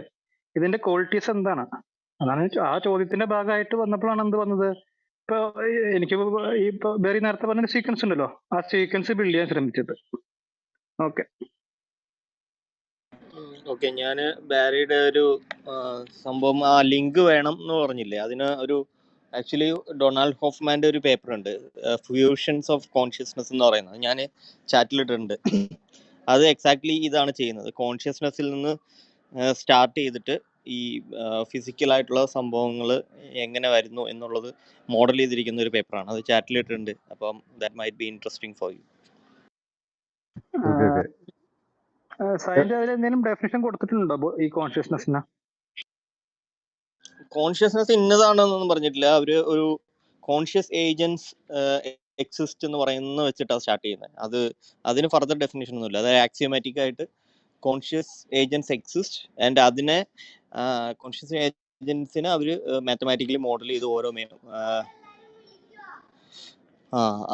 ഇതിന്റെ ക്വാളിറ്റീസ് എന്താണ്? അതാണ് ആ ചോദ്യത്തിന്റെ ഭാഗമായിട്ട് വന്നപ്പോഴാണ് എന്ത് വന്നത്, ഇപ്പൊ എനിക്ക് ഇപ്പൊ ബെറി നേരത്തെ പറഞ്ഞ സീക്വൻസ് ഉണ്ടല്ലോ, ആ സീക്വൻസ് ബിൽഡ് ചെയ്യാൻ ശ്രമിച്ചത്. ഓക്കെ ഓക്കെ, ഞാൻ ബാരിയുടെ ഒരു സംഭവം, ആ ലിങ്ക് വേണം എന്ന് പറഞ്ഞില്ലേ, അതിന് ഒരു ആക്ച്വലി ഡൊണാൾഡ് ഹോഫ്മാന്റെ ഒരു പേപ്പർ ഉണ്ട്, ഫ്യൂഷൻസ് ഓഫ് കോൺഷ്യസ്നെസ് എന്ന് പറയുന്നത്, ഞാൻ ചാറ്റിലിട്ടുണ്ട്. അത് എക്സാക്ട്ലി ഇതാണ് ചെയ്യുന്നത്. കോൺഷ്യസ്നെസ്സിൽ നിന്ന് സ്റ്റാർട്ട് ചെയ്തിട്ട് ഈ ഫിസിക്കലായിട്ടുള്ള സംഭവങ്ങൾ എങ്ങനെ വരുന്നു എന്നുള്ളത് മോഡൽ ചെയ്തിരിക്കുന്ന ഒരു പേപ്പറാണ്. അത് ചാറ്റിലിട്ടുണ്ട്. അപ്പം that might be interesting for you. Science അതിൽ എന്തെങ്കിലും ഡെഫിനിഷൻ കൊടുത്തിട്ടുണ്ടോ ഈ കോൺഷ്യസ്നെസ്സിന്? കോൺഷ്യസ്നെസ് ഇന്നതാണെന്നൊന്നും പറഞ്ഞിട്ടില്ല. അവര് ഒരു കോൺഷ്യസ് ഏജൻസ് എക്സിസ്റ്റ് എന്ന് പറയുന്ന വെച്ചിട്ടാണ് സ്റ്റാർട്ട് ചെയ്യുന്നത്. അതിന് ഫർദർ ഡെഫിനേഷൻ ഒന്നുമില്ല. അതായത് ആക്സിയോമാറ്റിക് ആയിട്ട് കോൺഷ്യസ് ഏജൻസ് എക്സിസ്റ്റ് ആൻഡ് അതിനെ കോൺഷ്യസ് ഏജൻസിനെ അവര് മാത്തമാറ്റിക്കലി മോഡൽ ചെയ്ത് ഓരോ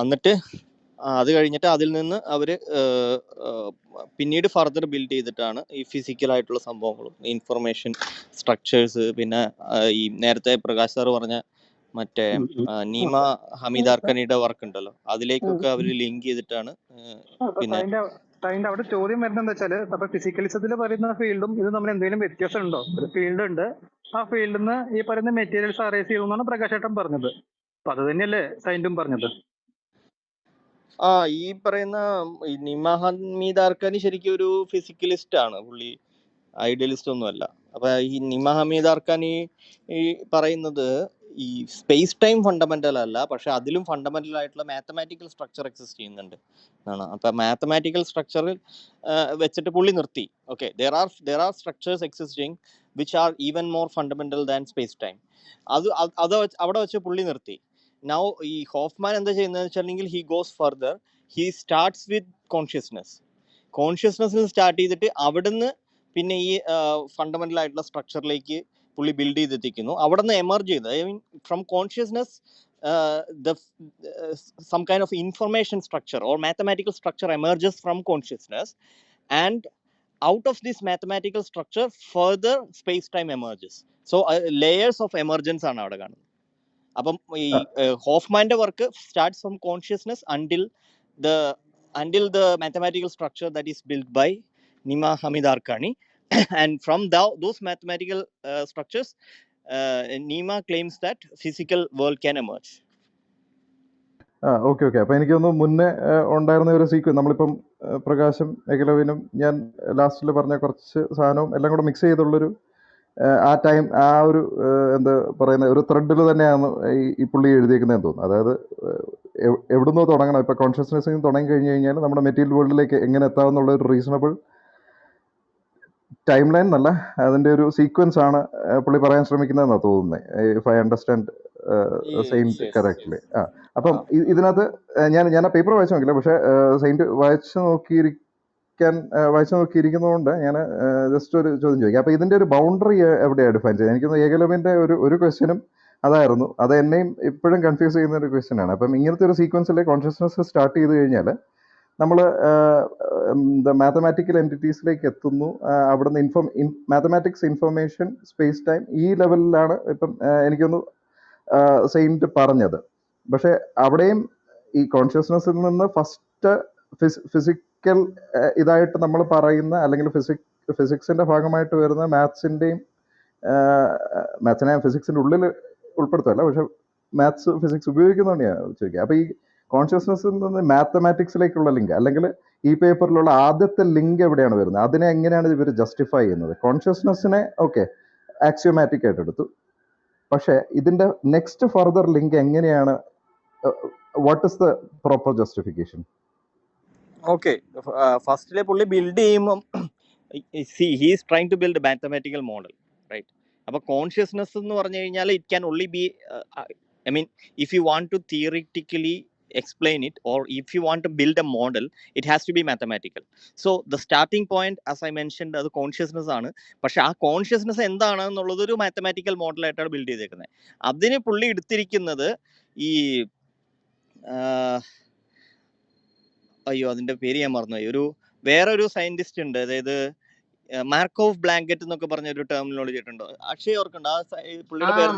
എന്നിട്ട് അത് കഴിഞ്ഞിട്ട് അതിൽ നിന്ന് അവർ പിന്നീട് ഫർദർ ബിൽഡ് ചെയ്തിട്ടാണ് ഈ ഫിസിക്കലായിട്ടുള്ള സംഭവങ്ങളും ഇൻഫർമേഷൻ സ്ട്രക്ചേഴ്സ്, പിന്നെ ഈ നേരത്തെ പ്രകാശ് സാർ പറഞ്ഞ മറ്റേ നീമ ഹമീദ് അർക്കനിയുടെ വർക്ക് ഉണ്ടല്ലോ, അതിലേക്കൊക്കെ അവർ ലിങ്ക് ചെയ്തിട്ടാണ് പിന്നെ അതിന്റെ അവിടെ ചോദ്യം വരുന്നത് എന്താ വെച്ചാല്, അപ്പൊ ഫിസിക്കലിസത്തിൽ പറയുന്ന ഫീൽഡും ഇത് തമ്മിൽ എന്തെങ്കിലും വ്യത്യാസം ഉണ്ടോ? ഒരു ഫീൽഡ് ഉണ്ട്, ആ ഫീൽഡിൽ നിന്ന് ഈ പറയുന്ന മെറ്റീരിയൽസ് അറേസ് ചെയ്യുമെന്നാണ് പ്രകാശ് ഏട്ടൻ പറഞ്ഞത്. അപ്പൊ അത് തന്നെയല്ലേ സൈന്റും പറഞ്ഞത്? ഈ പറയുന്ന നിമ ഹമീദ് അർക്കനി ശരിക്കും ഒരു ഫിസിക്കലിസ്റ്റ് ആണ്, പുള്ളി ഐഡിയലിസ്റ്റ് ഒന്നുമല്ല. അപ്പൊ ഈ നിമ ഹമീദ് അർക്കനി ഈ പറയുന്നത് ഈ സ്പേസ് ടൈം ഫണ്ടമെന്റൽ അല്ല, പക്ഷെ അതിലും ഫണ്ടമെന്റൽ ആയിട്ടുള്ള മാത്തമാറ്റിക്കൽ സ്ട്രക്ചർ എക്സിസ്റ്റ് ചെയ്യുന്നുണ്ട് എന്നാണ്. അപ്പൊ മാത്തമാറ്റിക്കൽ സ്ട്രക്ചറിൽ വെച്ചിട്ട് പുള്ളി നിർത്തി. Okay, there are structures existing which are even more fundamental than space time. അത് അവിടെ വെച്ച് പുള്ളി നിർത്തി. നൗ ഈ ഹോഫ്മാൻ എന്താ ചെയ്യുന്നത് വെച്ചിട്ടുണ്ടെങ്കിൽ, he goes further, he starts with കോൺഷ്യസ്നെസ്സിൽ സ്റ്റാർട്ട് ചെയ്തിട്ട് അവിടുന്ന് പിന്നെ ഈ ഫണ്ടമെന്റൽ ആയിട്ടുള്ള സ്ട്രക്ചറിലേക്ക് പുള്ളി ബിൽഡ് ചെയ്തെത്തിക്കുന്നു. അവിടെ നിന്ന് എമർജ് ചെയ്ത്, I mean from consciousness some kind of information structure or mathematical structure emerges from consciousness, and out of this mathematical structure further space time emerges. So layers of emergence ആണ് അവിടെ കാണുന്നത്. അപ്പം ഈ ഹോഫ്മാന്റെ work starts from consciousness until the mathematical structure that is built by Nima Hamid Arkani and from those mathematical structures Nima claims that physical world can emerge. Okay. അപ്പോൾ എനിക്കൊന്ന് മുന്നേ ഉണ്ടായിരുന്ന ഒരു സീക്വൻസ്, നമ്മളിപ്പം പ്രകാശം ഏകലവ്യനും ഞാൻ ലാസ്റ്റിൽ പറഞ്ഞ കുറച്ച് സാധനവും എല്ലാം കൂടെ മിക്സ് ചെയ്തുള്ളൊരു ആ ടൈം, ആ ഒരു എന്താ പറയുന്ന ഒരു ത്രെഡിൽ തന്നെയാണ് ഈ പുള്ളി എഴുതിയേക്കുന്നതെന്ന് തോന്നുന്നു. അതായത് എവിടുന്നോ തുടങ്ങണം, ഇപ്പോൾ കോൺഷ്യസ്നെസ്സിൽ നിന്ന് തുടങ്ങി കഴിഞ്ഞ് കഴിഞ്ഞാൽ നമ്മുടെ മെറ്റീരിയൽ വേൾഡിലേക്ക് എങ്ങനെ എത്താമെന്നുള്ള ഒരു റീസണബിൾ ടൈം ലൈൻ എന്നല്ല, അതിൻ്റെ ഒരു സീക്വൻസ് ആണ് പുള്ളി പറയാൻ ശ്രമിക്കുന്നതെന്നാണ് തോന്നുന്നത്, if I understand saint correctly. അപ്പം ഇതിനകത്ത് ഞാൻ ആ പേപ്പർ വായിച്ചു നോക്കില്ല, പക്ഷേ സെയിൻറ്റ് വായിച്ചു നോക്കിയിരിക്കുന്നതുകൊണ്ട് ഞാൻ ജസ്റ്റ് ഒരു ചോദ്യം ചോദിക്കാം. അപ്പോൾ ഇതിൻ്റെ ഒരു ബൗണ്ടറി എവിടെയാണ് ഡിഫൈൻ ചെയ്തത്? എനിക്കൊന്ന് ഏകലവ്യൻ്റെ ഒരു ക്വസ്റ്റ്യനും അതായിരുന്നു, അത് എന്നെയും ഇപ്പോഴും കൺഫ്യൂസ് ചെയ്യുന്ന ഒരു ക്വസ്റ്റ്യൻ ആണ്. അപ്പം ഇങ്ങനത്തെ ഒരു സീക്വൻസിൽ കോൺഷ്യസ്നെസ് സ്റ്റാർട്ട് ചെയ്ത് കഴിഞ്ഞാൽ നമ്മൾ മാത്തമാറ്റിക്കൽ എൻറ്റിറ്റീസിലേക്ക് എത്തുന്നു, അവിടുന്ന് മാത്തമാറ്റിക്സ്, ഇൻഫർമേഷൻ, സ്പേസ് ടൈം, ഈ ലെവലിലാണ് ഇപ്പം എനിക്കൊന്ന് സെയിൻറ്റ് പറഞ്ഞത്. പക്ഷെ അവിടെയും ഈ കോൺഷ്യസ്നെസ്സിൽ നിന്ന് ഫസ്റ്റ് ഫിസിക്കൽ ഇതായിട്ട് നമ്മൾ പറയുന്ന, അല്ലെങ്കിൽ ഫിസിക്സിന്റെ ഭാഗമായിട്ട് വരുന്ന മാത്സിനെ ഫിസിക്സിന്റെ ഉള്ളിൽ ഉൾപ്പെടുത്തല്ല, പക്ഷെ മാത്സ് ഫിസിക്സ് ഉപയോഗിക്കുന്നതുകൊണ്ട് ഞാൻ ചോദിക്കുക. അപ്പൊ ഈ കോൺഷ്യസ്നെസ്സിൽ നിന്ന് മാത്തമാറ്റിക്സിലേക്കുള്ള ലിങ്ക്, അല്ലെങ്കിൽ ഈ പേപ്പറിലുള്ള ആദ്യത്തെ ലിങ്ക് എവിടെയാണ് വരുന്നത്? അതിനെ എങ്ങനെയാണ് ഇവർ ജസ്റ്റിഫൈ ചെയ്യുന്നത്? കോൺഷ്യസ്നെസ്സിനെ ഓക്കെ ആക്സിയോമാറ്റിക് ആയിട്ട് എടുത്തു, പക്ഷെ ഇതിന്റെ നെക്സ്റ്റ് ഫർദർ ലിങ്ക് എങ്ങനെയാണ്? What is the proper justification? Okay, ഫസ്റ്റിലെ പുള്ളി ബിൽഡ് ചെയ്യുമ്പം he is trying to build mathematical model, right? അപ്പോൾ കോൺഷ്യസ്നെസ് എന്ന് പറഞ്ഞു കഴിഞ്ഞാൽ it can only be, I mean if you want to theoretically explain it, or if you want to build a model, it has to be mathematical. So the starting point, as I mentioned, അത് consciousness ആണ്. പക്ഷെ ആ consciousness എന്താണ് എന്നുള്ളത് ഒരു mathematical മോഡലായിട്ടാണ് build ചെയ്തേക്കുന്നത്. അതിന് പുള്ളി എടുത്തിരിക്കുന്നത് ഈ അതിന്റെ പേര് ഞാൻ മറന്നുപോയി, വേറൊരു സയന്റിസ്റ്റ് ഉണ്ട്, അതായത് മാർക്കോവ് ബ്ലാങ്കറ്റ് എന്നൊക്കെ പറഞ്ഞ ഒരു ടെർമിനോളജി കേട്ടിട്ടുണ്ടോ? അക്ഷയ് ഓർക്കുണ്ടോ? പുള്ളിയുടെ പേര്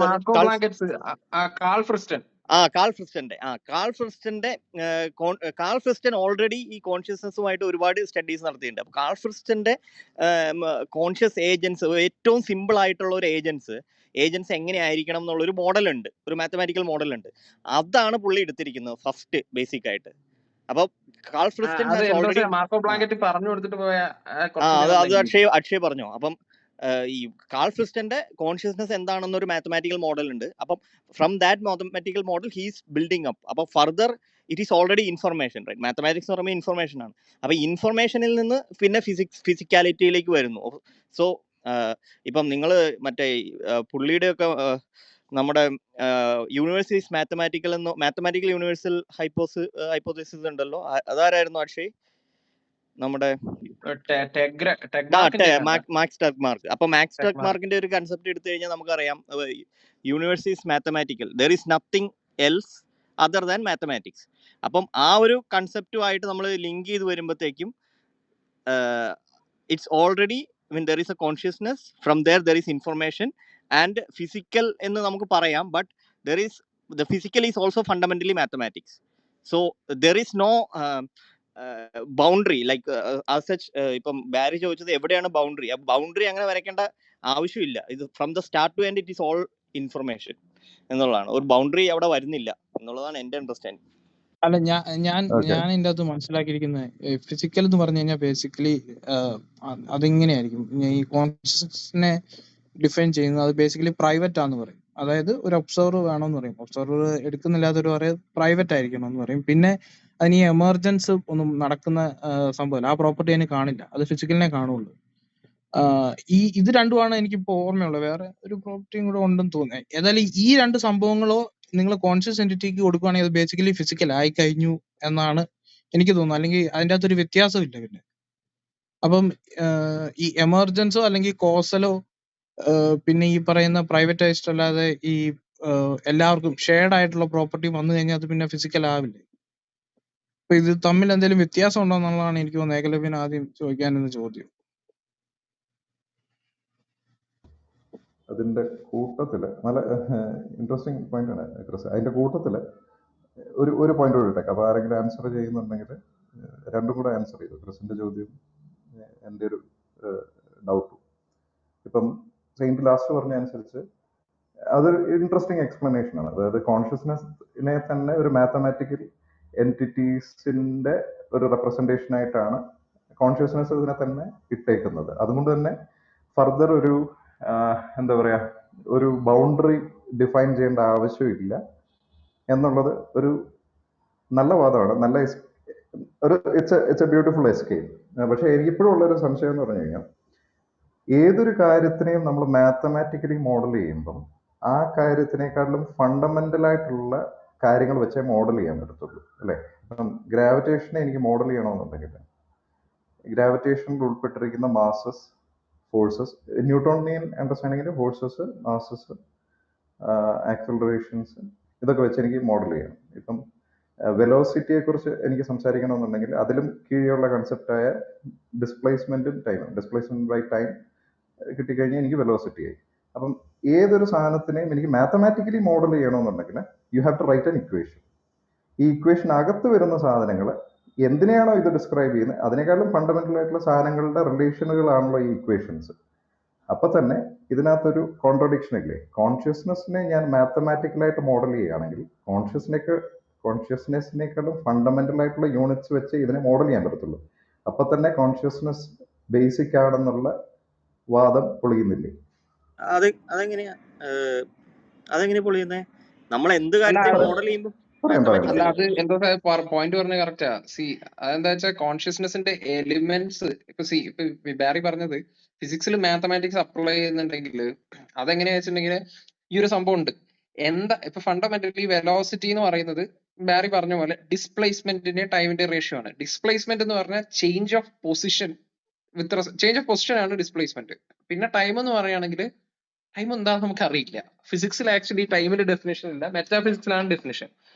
കാൾ ഫ്രിസ്റ്റൻ ഓൾറെഡി ഈ കോൺഷ്യസ്നെസ്സുമായിട്ട് ഒരുപാട് സ്റ്റഡീസ് നടത്തിയിട്ടുണ്ട്. അപ്പോൾ കാൾ ഫ്രിസ്റ്റന്റെ കോൺഷ്യസ് ഏജൻസ്, ഏറ്റവും സിമ്പിൾ ആയിട്ടുള്ള ഒരു ഏജൻസ് എങ്ങനെയായിരിക്കണം എന്നുള്ളൊരു മോഡലുണ്ട്, ഒരു മാത്തമാറ്റിക്കൽ മോഡലുണ്ട്. അതാണ് പുള്ളി എടുത്തിരിക്കുന്നത് ഫസ്റ്റ് ബേസിക് ആയിട്ട്. അപ്പൊ കാൾ ഫ്രിസ്റ്റൻ അത് അക്ഷയ് പറഞ്ഞോ. അപ്പം ഈ കാൾ ഫ്രിസ്റ്റന്റെ കോൺഷ്യസ്നെസ് എന്താണെന്നൊരു മാത്തമാറ്റിക്കൽ മോഡൽ ഉണ്ട്. അപ്പം from that mathematical model he's building up. അപ്പം further it is already information, right? Mathematics എന്ന് പറയുമ്പോൾ ഇൻഫർമേഷൻ ആണ്. അപ്പം ഇൻഫർമേഷനിൽ നിന്ന് പിന്നെ ഫിസിക്കാലിറ്റിയിലേക്ക് വരുന്നു. സോ ഇപ്പം നിങ്ങൾ മറ്റേ പുള്ളിയുടെയൊക്കെ നമ്മുടെ യൂണിവേഴ്സ് മാത്തമാറ്റിക്കൽ യൂണിവേഴ്സൽ ഹൈപ്പോതെസിസ് ഉണ്ടല്ലോ, അതാരായിരുന്നു അക്ഷയ്? നമ്മുടെ മാക്സ് ടെഗ്മാർക്ക്. അപ്പൊ മാക്സ് ടെഗ്മാർക്കിന്റെ ഒരു കൺസെപ്റ്റ് എടുത്തു കഴിഞ്ഞാൽ നമുക്കറിയാം, universe is mathematical, there is nothing else other than mathematics. അപ്പം ആ ഒരു കൺസെപ്റ്റുമായിട്ട് നമ്മൾ ലിങ്ക് ചെയ്ത് വരുമ്പോഴത്തേക്കും it's already when there is a consciousness, from there is information and physical എന്ന് നമുക്ക് പറയാം, but the physical is also fundamentally mathematics. So there is no boundary like as such. ഇപ്പം ബാരി ചോദിച്ചത് എവിടെയാണ് ബൗണ്ടറി, ആ ബൗണ്ടറി അങ്ങനെ വരയ്ക്കേണ്ട ആവശ്യമില്ല. ഇത് from the start to end it is all information എന്നുള്ളതാണ്. ഒരു ബൗണ്ടറി അവിടെ വരുന്നില്ല എന്നുള്ളതാണ് എൻ്റെ അണ്ടർസ്റ്റാൻഡിങ്. അല്ല ഞാൻ ഞാൻ ഓക്കെ. ഞാൻ ഇതിന്റെ അകത്ത് മനസ്സിലാക്കിയിരിക്കുന്നത് ഫിസിക്കൽ എന്ന് പറഞ്ഞു കഴിഞ്ഞാൽ ബേസിക്കലി അതിങ്ങനെയായിരിക്കും. ഈ കോൺഷ്യസ്നെസ്സിനെ ഡിഫൈൻ ചെയ്യുന്നത് അത് ബേസിക്കലി പ്രൈവറ്റ് ആണെന്ന് പറയും. അതായത് ഒരു ഒബ്സർവർ വേണമെന്ന് പറയും. ഒബ്സർവർ എടുക്കുന്നില്ലാത്തൊരു പറയും പ്രൈവറ്റ് ആയിരിക്കണം എന്ന് പറയും. പിന്നെ അതിന് ഈ എമർജൻസ് ഒന്നും നടക്കുന്ന സംഭവമില്ല. ആ പ്രോപ്പർട്ടി അതിന് കാണില്ല, അത് ഫിസിക്കലിനെ കാണുള്ളൂ. ഇത് രണ്ടുമാണ് എനിക്കിപ്പോ ഓർമ്മയുള്ളത്. വേറെ ഒരു പ്രോപ്പർട്ടിയും കൂടെ ഉണ്ടെന്ന് തോന്നുന്നത്. ഏതായാലും ഈ രണ്ട് സംഭവങ്ങളോ നിങ്ങൾ കോൺഷ്യസ് എൻറ്റിറ്റിക്ക് കൊടുക്കുകയാണെങ്കിൽ അത് ബേസിക്കലി ഫിസിക്കൽ ആയി കഴിഞ്ഞു എന്നാണ് എനിക്ക് തോന്നുന്നത്. അല്ലെങ്കിൽ അതിൻ്റെ അകത്തൊരു വ്യത്യാസമില്ല. പിന്നെ അപ്പം ഈ എമർജൻസോ അല്ലെങ്കിൽ കോസലോ പിന്നെ ഈ പറയുന്ന പ്രൈവറ്റൈസ്ഡ് അല്ലാതെ ഈ എല്ലാവർക്കും ഷെയർഡ് ആയിട്ടുള്ള പ്രോപ്പർട്ടി വന്നു കഴിഞ്ഞാൽ അത് പിന്നെ ഫിസിക്കൽ ആവില്ലേ? അപ്പൊ ഇത് തമ്മിൽ എന്തെങ്കിലും വ്യത്യാസം ഉണ്ടോ എന്നുള്ളതാണ് എനിക്ക് തോന്നുന്നത് ഏകലവ്യന് ആദ്യം ചോദിക്കാനെന്ന ചോദ്യം. അതിൻ്റെ കൂട്ടത്തിൽ നല്ല ഇൻട്രസ്റ്റിംഗ് പോയിന്റാണ് ക്രിസ്. അതിൻ്റെ കൂട്ടത്തിൽ ഒരു പോയിന്റ് കൂടെ ഇട്ടേക്കാം. അപ്പോൾ ആരെങ്കിലും ആൻസർ ചെയ്യുന്നുണ്ടെങ്കിൽ രണ്ടും കൂടെ ആൻസർ ചെയ്തു, ക്രിസിൻ്റെ ചോദ്യം എൻ്റെ ഒരു ഡൗട്ടും. ഇപ്പം സെയിൻറ്റ് ലാസ്റ്റ് പറഞ്ഞ അനുസരിച്ച് അതൊരു ഇൻട്രസ്റ്റിംഗ് എക്സ്പ്ലനേഷൻ ആണ്. അതായത് കോൺഷ്യസ്നെസ്സിനെ തന്നെ ഒരു മാത്തമാറ്റിക്കൽ എൻറ്റിറ്റീസിൻ്റെ ഒരു റെപ്രസെൻറ്റേഷൻ ആയിട്ടാണ് കോൺഷ്യസ്നെസ് ഇതിനെ തന്നെ ഇട്ടേക്കുന്നത്. അതുകൊണ്ട് തന്നെ ഫർദർ ഒരു എന്താ പറയുക, ഒരു ബൗണ്ടറി ഡിഫൈൻ ചെയ്യേണ്ട ആവശ്യമില്ല എന്നുള്ളത് ഒരു നല്ല വാദമാണ്. നല്ല ഒരു ഇറ്റ്സ് എ ബ്യൂട്ടിഫുൾ എസ്കേപ്പ്. പക്ഷേ എനിക്കിപ്പോഴും ഉള്ളൊരു സംശയം എന്ന് പറഞ്ഞു കഴിഞ്ഞാൽ ഏതൊരു കാര്യത്തിനെയും നമ്മൾ മാത്തമാറ്റിക്കലി മോഡൽ ചെയ്യുമ്പം ആ കാര്യത്തിനേക്കാളും ഫണ്ടമെൻ്റലായിട്ടുള്ള കാര്യങ്ങൾ വെച്ചേ മോഡൽ ചെയ്യാൻ പറ്റത്തുള്ളൂ, അല്ലേ? ഇപ്പം ഗ്രാവിറ്റേഷനെ എനിക്ക് മോഡൽ ചെയ്യണമെന്നുണ്ടെങ്കിൽ ഗ്രാവിറ്റേഷനിൽ ഉൾപ്പെട്ടിരിക്കുന്ന മാസസ്, ഫോഴ്സസ്, ന്യൂട്ടോണിയൻ അണ്ടർസ്റ്റാൻഡിങ്ങിൽ ഫോഴ്സസ്, മാസസ്, ആക്സിലറേഷൻസ്, ഇതൊക്കെ വെച്ച് എനിക്ക് മോഡൽ ചെയ്യണം. ഇപ്പം വെലോസിറ്റിയെക്കുറിച്ച് എനിക്ക് സംസാരിക്കണമെന്നുണ്ടെങ്കിൽ അതിലും കീഴെയുള്ള കൺസെപ്റ്റായ ഡിസ്പ്ലേസ്മെൻറ്റും ടൈമും, ഡിസ്പ്ലേസ്മെൻറ്റ് ബൈ ടൈം കിട്ടിക്കഴിഞ്ഞാൽ എനിക്ക് വെലോസിറ്റി ആയി. അപ്പം ഏതൊരു സാധനത്തിനെയും എനിക്ക് മാത്തമാറ്റിക്കലി മോഡൽ ചെയ്യണമെന്നുണ്ടെങ്കിൽ you have to write an equation. ഈ ഇക്വേഷനകത്ത് വരുന്ന സാധനങ്ങൾ എന്തിനെയാണോ ഇത് ഡിസ്ക്രൈബ് ചെയ്യുന്നത് അതിനേക്കാളും ഫണ്ടമെന്റൽ ആയിട്ടുള്ള സാധനങ്ങളുടെ റിലേഷനുകളാണല്ലോ ഈ ഇക്വേഷൻസ്. അപ്പൊ തന്നെ ഇതിനകത്തൊരു കോൺട്രഡിക്ഷൻ ഇല്ലേ? കോൺഷ്യസ്നെസ്സിനെ ഞാൻ മാത്തമാറ്റിക്കലായിട്ട് മോഡൽ ചെയ്യുകയാണെങ്കിൽ കോൺഷ്യസ്നെസ്സിനേക്കാളും ഫണ്ടമെന്റൽ ആയിട്ടുള്ള യൂണിറ്റ്സ് വെച്ച് ഇതിനെ മോഡൽ ചെയ്യാൻ പറ്റത്തുള്ളൂ. അപ്പൊ തന്നെ കോൺഷ്യസ്നെസ് ബേസിക് ആണെന്നുള്ള വാദം പൊളിയുന്നില്ലേ? അതെങ്ങനെ പൊളിയുന്നേ? നമ്മൾ എന്ത് കാര്യത്തെ മോഡൽ ചെയ്യുമ്പോൾ അല്ല, അത് എന്താ പോയിന്റ് പറഞ്ഞ കറക്റ്റാ. അതെന്താ വെച്ചാൽ കോൺഷ്യസ്നെസിന്റെ എലിമെന്റ്സ് ഇപ്പൊ ബാരി പറഞ്ഞത് ഫിസിക്സിൽ മാത്തമാറ്റിക്സ് അപ്ലൈ ചെയ്യുന്നുണ്ടെങ്കിൽ അതെങ്ങനെയാ വെച്ചിട്ടുണ്ടെങ്കിൽ ഈ ഒരു സംഭവം ഉണ്ട്. എന്താ ഇപ്പൊ ഫണ്ടമെന്റലി വെലോസിറ്റി എന്ന് പറയുന്നത് ബാരി പറഞ്ഞ പോലെ ഡിസ്പ്ലേസ്മെന്റിന്റെ ടൈമിന്റെ റേഷ്യോ ആണ്. ഡിസ്പ്ലേസ്മെന്റ് എന്ന് പറഞ്ഞാൽ ചേഞ്ച് ഓഫ് പൊസിഷൻ ആണ് ഡിസ്പ്ലേസ്മെന്റ്. പിന്നെ ടൈം എന്ന് പറയുകയാണെങ്കിൽ ടൈം എന്താണെന്ന് നമുക്ക് അറിയില്ല. ഫിസിക്സിൽ ആക്ച്വലി ടൈമിന്റെ ഡെഫിനേഷൻ ഇല്ല, മെറ്റാഫിസിക്സിലാണ് ഡെഫിനേഷൻ.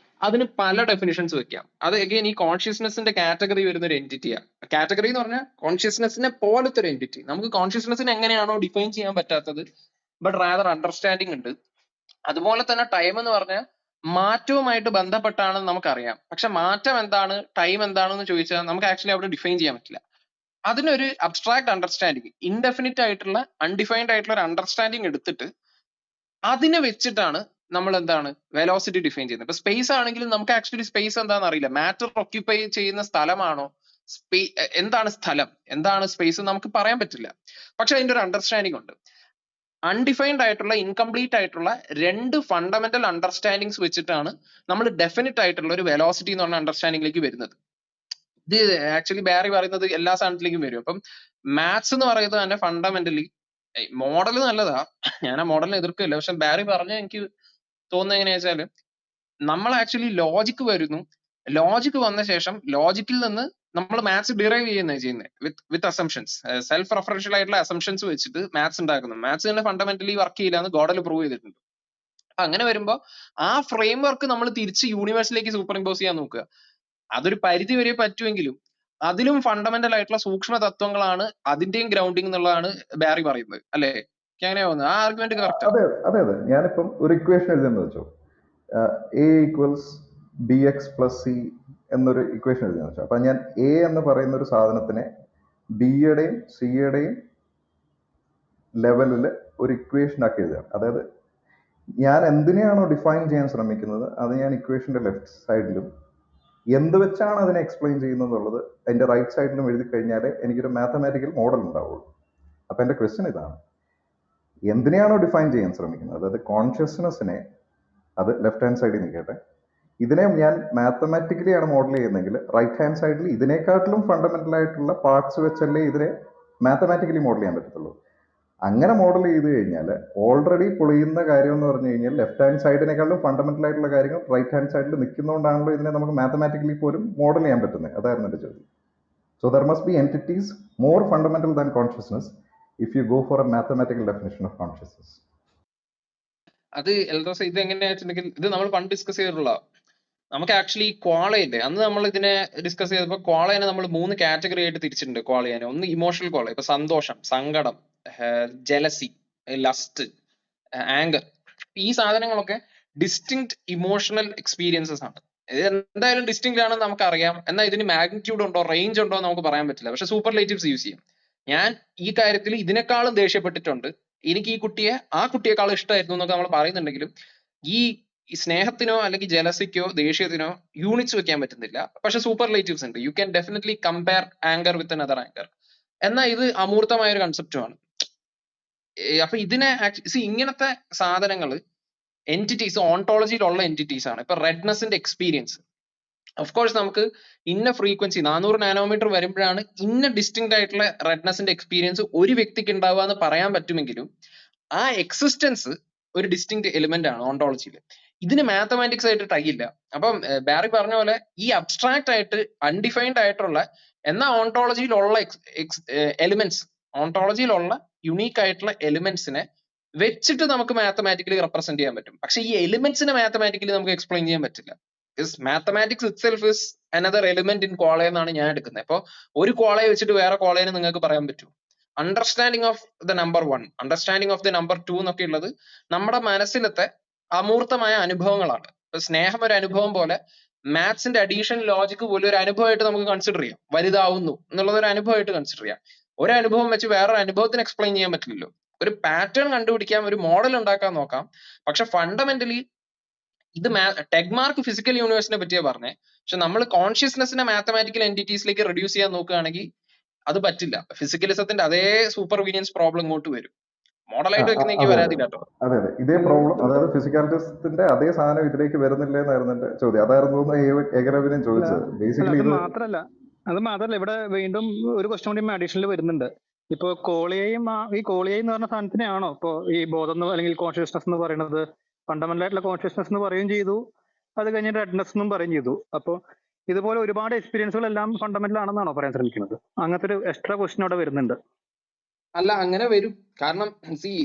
അതിന് പല ഡെഫിനിഷൻസ് വെക്കാം. അത് അഗൈൻ ഈ കോൺഷ്യസ്നെസിന്റെ കാറ്റഗറി വരുന്ന ഒരു എൻറ്റിറ്റിയാണ്. കാറ്റഗറി എന്ന് പറഞ്ഞാൽ കോൺഷ്യസ്നെസിനെ പോലത്തെ ഒരു എൻറ്റിറ്റി. നമുക്ക് കോൺഷ്യസ്നെസിനെ എങ്ങനെയാണോ ഡിഫൈൻ ചെയ്യാൻ പറ്റാത്തത്, ബട്ട് റാദർ അണ്ടർസ്റ്റാൻഡിങ് ഉണ്ട്. അതുപോലെ തന്നെ ടൈം എന്ന് പറഞ്ഞാൽ മാറ്റവുമായിട്ട് ബന്ധപ്പെട്ടാണെന്ന് നമുക്കറിയാം. പക്ഷെ മാറ്റം എന്താണ്, ടൈം എന്താണെന്ന് ചോദിച്ചാൽ നമുക്ക് ആക്ച്വലി അവിടെ ഡിഫൈൻ ചെയ്യാൻ പറ്റില്ല. അതിനൊരു അബ്സ്ട്രാക്ട് അണ്ടർസ്റ്റാൻഡിങ്, ഇൻഡെഫിനിറ്റ് ആയിട്ടുള്ള അൺഡിഫൈൻഡ് ആയിട്ടുള്ള ഒരു അണ്ടർസ്റ്റാൻഡിങ് എടുത്തിട്ട് അതിനെ വെച്ചിട്ടാണ് നമ്മൾ എന്താണ് വെലോസിറ്റി ഡിഫൈൻ ചെയ്യുന്നത്. ഇപ്പൊ സ്പേസ് ആണെങ്കിലും നമുക്ക് ആക്ച്വലി സ്പേസ് എന്താണെന്ന് അറിയില്ല. മാറ്റർ ഓക്യുപ്പൈ ചെയ്യുന്ന സ്ഥലമാണോ, എന്താണ് സ്ഥലം, എന്താണ് സ്പേസ് നമുക്ക് പറയാൻ പറ്റില്ല. പക്ഷെ അതിന്റെ ഒരു അണ്ടർസ്റ്റാൻഡിങ് ഉണ്ട്. അൺഡിഫൈൻഡ് ആയിട്ടുള്ള ഇൻകംപ്ലീറ്റ് ആയിട്ടുള്ള രണ്ട് ഫണ്ടമെന്റൽ അണ്ടർസ്റ്റാൻഡിങ്സ് വെച്ചിട്ടാണ് നമ്മൾ ഡെഫിനിറ്റ് ആയിട്ടുള്ള ഒരു വെലോസിറ്റി എന്ന് പറഞ്ഞ അണ്ടർസ്റ്റാൻഡിംഗിലേക്ക് വരുന്നത്. ഇത് ആക്ച്വലി ബാരി പറയുന്നത് എല്ലാ സാധനത്തിലേക്കും വരും. അപ്പം മാത്സ് എന്ന് പറയുന്നത് തന്നെ ഫണ്ടമെന്റലി മോഡൽ നല്ലതാ, ഞാൻ ആ മോഡലിനെ എതിർക്കില്ല. പക്ഷെ ബാരി പറഞ്ഞ എനിക്ക് തോന്നുന്നത് എങ്ങനെയാ വെച്ചാല് നമ്മൾ ആക്ച്വലി ലോജിക്ക് വരുന്നു. ലോജിക്ക് വന്ന ശേഷം ലോജിക്കിൽ നിന്ന് നമ്മൾ മാത്സ് ഡിറൈവ് ചെയ്യുന്നത് വിത്ത് അസംഷൻസ്, സെൽഫ് റെഫറൻഷ്യൽ ആയിട്ടുള്ള അസംഷൻസ് വെച്ചിട്ട് മാത്സ് ഉണ്ടാക്കുന്നു. മാത്സ് തന്നെ ഫണ്ടമെന്റലി വർക്ക് ചെയ്യില്ല എന്ന് ഗോഡൽ പ്രൂവ് ചെയ്തിട്ടുണ്ട്. അങ്ങനെ വരുമ്പോ ആ ഫ്രെയിം വർക്ക് നമ്മൾ തിരിച്ച് യൂണിവേഴ്സിലേക്ക് സൂപ്പർ ഇമ്പോസ് ചെയ്യാൻ നോക്കുക. അതൊരു പരിധി വരെ പറ്റുമെങ്കിലും അതിലും ഫണ്ടമെന്റൽ ആയിട്ടുള്ള സൂക്ഷ്മ തത്വങ്ങളാണ് അതിന്റെയും ഗ്രൗണ്ടിങ് എന്നുള്ളതാണ് ബാരി പറയുന്നത്, അല്ലേ? എനിക്ക് അങ്ങനെയാ തോന്നുന്നത്. ആ ആർഗ്യുമെന്റ് കറക്റ്റാ. അതെ അതെ അതെ. ഞാനിപ്പം ഒരു ഇക്വേഷൻ എഴുതുന്നത് വെച്ചോ, A equals B X plus C എന്നൊരു ഇക്വേഷൻ എഴുതുന്നത് വെച്ചോ. അപ്പൊ ഞാൻ എ എന്ന് പറയുന്ന ഒരു സാധനത്തിനെ ബിയുടെയും സിയുടെയും ലെവലിൽ ഒരു ഇക്വേഷൻ ആക്കി എഴുതുകയാണ്. അതായത് ഞാൻ എന്തിനെയാണോ ഡിഫൈൻ ചെയ്യാൻ ശ്രമിക്കുന്നത് അത് ഞാൻ ഇക്വേഷന്റെ ലെഫ്റ്റ് സൈഡിലും എന്ത് വെച്ചാണ് അതിനെ എക്സ്പ്ലെയിൻ ചെയ്യുന്നത് എന്നുള്ളത് അതിന്റെ റൈറ്റ് സൈഡിലും എഴുതി കഴിഞ്ഞാലേ എനിക്കൊരു മാത്തമാറ്റിക്കൽ മോഡൽ ഉണ്ടാവുള്ളൂ. അപ്പൊ എന്റെ ക്വസ്റ്റ്യൻ ഇതാണ്, എന്തിനെയാണോ ഡിഫൈൻ ചെയ്യാൻ ശ്രമിക്കുന്നത്, അതായത് കോൺഷ്യസ്നെസ്സിനെ, അത് ലെഫ്റ്റ് ഹാൻഡ് സൈഡിൽ നിൽക്കട്ടെ, ഇതിനെ ഞാൻ മാത്തമാറ്റിക്കലി ആണ് മോഡൽ ചെയ്യുന്നതെങ്കിൽ റൈറ്റ് ഹാൻഡ് സൈഡിൽ ഇതിനേക്കാട്ടിലും ഫണ്ടമെന്റൽ ആയിട്ടുള്ള പാർട്സ് വെച്ചല്ലേ ഇതിനെ മാത്തമാറ്റിക്കലി മോഡൽ ചെയ്യാൻ പറ്റത്തുള്ളൂ. അങ്ങനെ മോഡൽ ചെയ്ത് കഴിഞ്ഞാൽ ഓൾറെഡി പൊളിയുന്ന കാര്യം എന്ന് പറഞ്ഞു കഴിഞ്ഞാൽ ലെഫ്റ്റ് ഹാൻഡ് സൈഡിനേക്കാളും ഫണ്ടമെന്റൽ ആയിട്ടുള്ള കാര്യങ്ങൾ റൈറ്റ് ഹാൻഡ് സൈഡിൽ നിൽക്കുന്നതുകൊണ്ടാണല്ലോ ഇതിനെ നമുക്ക് മാത്തമാറ്റിക്കലി പോലും മോഡൽ ചെയ്യാൻ പറ്റുന്നത്. അതായിരുന്നു എൻ്റെ ചോദ്യം. So there must be entities more fundamental than consciousness if you go for a mathematical definition of consciousness. അത് എൽദോസ് ഇത് എങ്ങനെയാ വെച്ചിട്ടുണ്ടെങ്കിൽ ഇത് നമ്മൾ പണ്ട് ഡിസ്കസ് ചെയ്തിട്ടുള്ള, നമുക്ക് ആക്ച്വലി ക്വാളയില്ലേ, അന്ന് നമ്മൾ ഇതിനെ ഡിസ്കസ് ചെയ്തപ്പോൾ ക്വാളയെ നമ്മൾ 3 കാറ്റഗറി ആയിട്ട് തിരിച്ചിട്ടുണ്ട്. ക്വാളിയെ ഒന്ന് ഇമോഷണൽ ക്വാള, ഇപ്പൊ സന്തോഷം, സങ്കടം, ജലസി, ലസ്റ്റ്, ആങ്കർ. ഈ സാധനങ്ങളൊക്കെ ഡിസ്റ്റിങ്ക്ട് ഇമോഷണൽ എക്സ്പീരിയൻസസ് ആണ്. ഇത് എന്തായാലും ഡിസ്റ്റിങ്ക്ട് ആണെന്ന് നമുക്കറിയാം. എന്നാൽ ഇതിന് മാഗ്നിറ്റ്യൂഡ് ഉണ്ടോ റേഞ്ച് ഉണ്ടോ എന്ന് നമുക്ക് പറയാൻ പറ്റില്ല. പക്ഷെ സൂപ്പർലേറ്റീവ്സ് യൂസ് ചെയ്യും. ഞാൻ ഈ കാര്യത്തിൽ ഇതിനേക്കാളും ദേഷ്യപ്പെട്ടിട്ടുണ്ട്, എനിക്ക് ഈ കുട്ടിയെ ആ കുട്ടിയെക്കാളും ഇഷ്ടമായിരുന്നു എന്നൊക്കെ നമ്മൾ പറയുന്നുണ്ടെങ്കിലും ഈ സ്നേഹത്തിനോ അല്ലെങ്കിൽ ജലസിക്കോ ദേഷ്യത്തിനോ യൂണിറ്റ്സ് വെക്കാൻ പറ്റുന്നില്ല. പക്ഷെ സൂപ്പർലേറ്റീവ്സ് ഉണ്ട്. You can definitely compare anchor with another anchor. എന്നാൽ ഇത് അമൂർത്തമായ ഒരു കൺസെപ്റ്റുമാണ്. അപ്പൊ ഇതിനെ ഇങ്ങനത്തെ സാധനങ്ങൾ എൻറ്റിറ്റീസ് ഓണ്ടോളജിയിലുള്ള എൻറ്റിറ്റീസ് ആണ്. ഇപ്പൊ റെഡ്നെസിന്റെ എക്സ്പീരിയൻസ്, ഓഫ് കോഴ്സ് നമുക്ക് ഇന്ന ഫ്രീക്വൻസി 400 നാനോമീറ്റർ വരുമ്പോഴാണ് ഇന്ന ഡിസ്റ്റിങ്ക്ട് ആയിട്ടുള്ള റെഡ്നെസിന്റെ എക്സ്പീരിയൻസ് ഒരു വ്യക്തിക്ക് ഉണ്ടാവുക എന്ന് പറയാൻ പറ്റുമെങ്കിലും ആ എക്സിസ്റ്റൻസ് ഒരു ഡിസ്റ്റിങ്ക്ട് എലിമെന്റ് ആണ് ഓണ്ടോളജിയിൽ. ഇതിന് മാത്തമാറ്റിക്സ് ആയിട്ട് ടൈ ഇല്ല. അപ്പം ബാരി പറഞ്ഞ പോലെ ഈ അബ്സ്ട്രാക്ട് ആയിട്ട് അൺഡിഫൈൻഡ് ആയിട്ടുള്ള എന്നാൽ ഓണ്ടോളജിയിലുള്ള എലിമെന്റ്സ്, ഓണ്ടോളജിയിലുള്ള യുണീക്ക് ആയിട്ടുള്ള എലിമെന്റ്സിനെ വെച്ചിട്ട് നമുക്ക് മാത്തമാറ്റിക്കലി റെപ്രസെന്റ് ചെയ്യാൻ പറ്റും. പക്ഷെ ഈ എലിമെന്റ്സിനെ മാത്തമാറ്റിക്കലി നമുക്ക് എക്സ്പ്ലെയിൻ ചെയ്യാൻ പറ്റില്ല. Mathematics itself is another element in qualia എന്നാണ് ഞാൻ എടുക്കുന്നത്. അപ്പോൾ ഒരു ക്വാളയെ വെച്ചിട്ട് വേറെ ക്വാളയെ നിങ്ങൾക്ക് പറയാൻ പറ്റും. Understanding of the number 1, understanding of the number 2 എന്നൊക്കെ ഉള്ളത് നമ്മുടെ മനസ്സിലത്തെ അമൂർത്തമായ അനുഭവങ്ങളാണ്. ഇപ്പൊ സ്നേഹം ഒരു അനുഭവം പോലെ മാത്സിന്റെ അഡീഷൻ ലോജിക്ക് പോലും ഒരു അനുഭവമായിട്ട് നമുക്ക് കൺസിഡർ ചെയ്യാം. വലുതാവുന്നു എന്നുള്ളത് ഒരു അനുഭവമായിട്ട് കൺസിഡർ ചെയ്യാം. ഒരു അനുഭവം വെച്ച് വേറൊരു അനുഭവത്തിന് എക്സ്പ്ലെയിൻ ചെയ്യാൻ പറ്റില്ലല്ലോ. ഒരു പാറ്റേൺ കണ്ടുപിടിക്കാം, ഒരു മോഡൽ ഉണ്ടാക്കാൻ നോക്കാം. പക്ഷെ ഫണ്ടമെന്റലി ഇത് ടെഗ്മാർക്ക് ഫിസിക്കൽ യൂണിവേഴ്സിനെ പറ്റിയാ പറഞ്ഞേ. പക്ഷെ നമ്മൾ കോൺഷ്യസ്നെസ്സിനെ മാത്തമാറ്റിക്കൽ എൻറ്റിറ്റീസിലേക്ക് റെഡ്യൂസ് ചെയ്യാൻ നോക്കുകയാണെങ്കിൽ അത് പറ്റില്ല. ഫിസിക്കലിസത്തിന്റെ അതേ സൂപ്പർവീനിയൻസ് പ്രോബ്ലം ഇങ്ങോട്ട് വരും. മോഡലായിട്ട് വെക്കുന്ന എനിക്ക് വരാതില്ല കേട്ടോ. അതെ അതെ, ഇതേ പ്രോബ്ലം, അതായത് ഫിസിക്കാലിസത്തിന്റെ അതേ സാധനം ഇതിലേക്ക് വരുന്നില്ല എന്നായിരുന്നു എന്റെ ചോദ്യം. അതായിരുന്നു ഏകലവ്യനും ചോദിച്ചത്. ബേസിക്കലി അത് മാത്രല്ല ഇവിടെ വീണ്ടും ഒരു ക്വസ്റ്റ്യൻ കൂടി അഡീഷണൽ വരുന്നുണ്ട്. ഇപ്പൊ കോളിയെയും ഈ കോളിയ എന്ന് പറഞ്ഞ സാധനത്തിനെയാണോ ഇപ്പൊ ഈ ബോധം അല്ലെങ്കിൽ കോൺഷ്യസ്നസ് എന്ന് പറയുന്നത്? ഫണ്ടമെന്റൽ ആയിട്ടുള്ള കോൺഷ്യസ്നസ് എന്ന് പറയുകയും ചെയ്തു, അത് കഴിഞ്ഞിട്ട് റെഡ്നെസ് എന്നും പറയുകയും ചെയ്തു. അപ്പൊ ഇതുപോലെ ഒരുപാട് എക്സ്പീരിയൻസുകളെല്ലാം ഫണ്ടമെന്റൽ ആണെന്നാണോ പറയാൻ ശ്രമിക്കുന്നത്? അങ്ങനത്തെ ഒരു എക്സ്ട്രാ ക്വസ്റ്റ്യൻ അവിടെ വരുന്നുണ്ട്. അല്ല, അങ്ങനെ വരും. കാരണം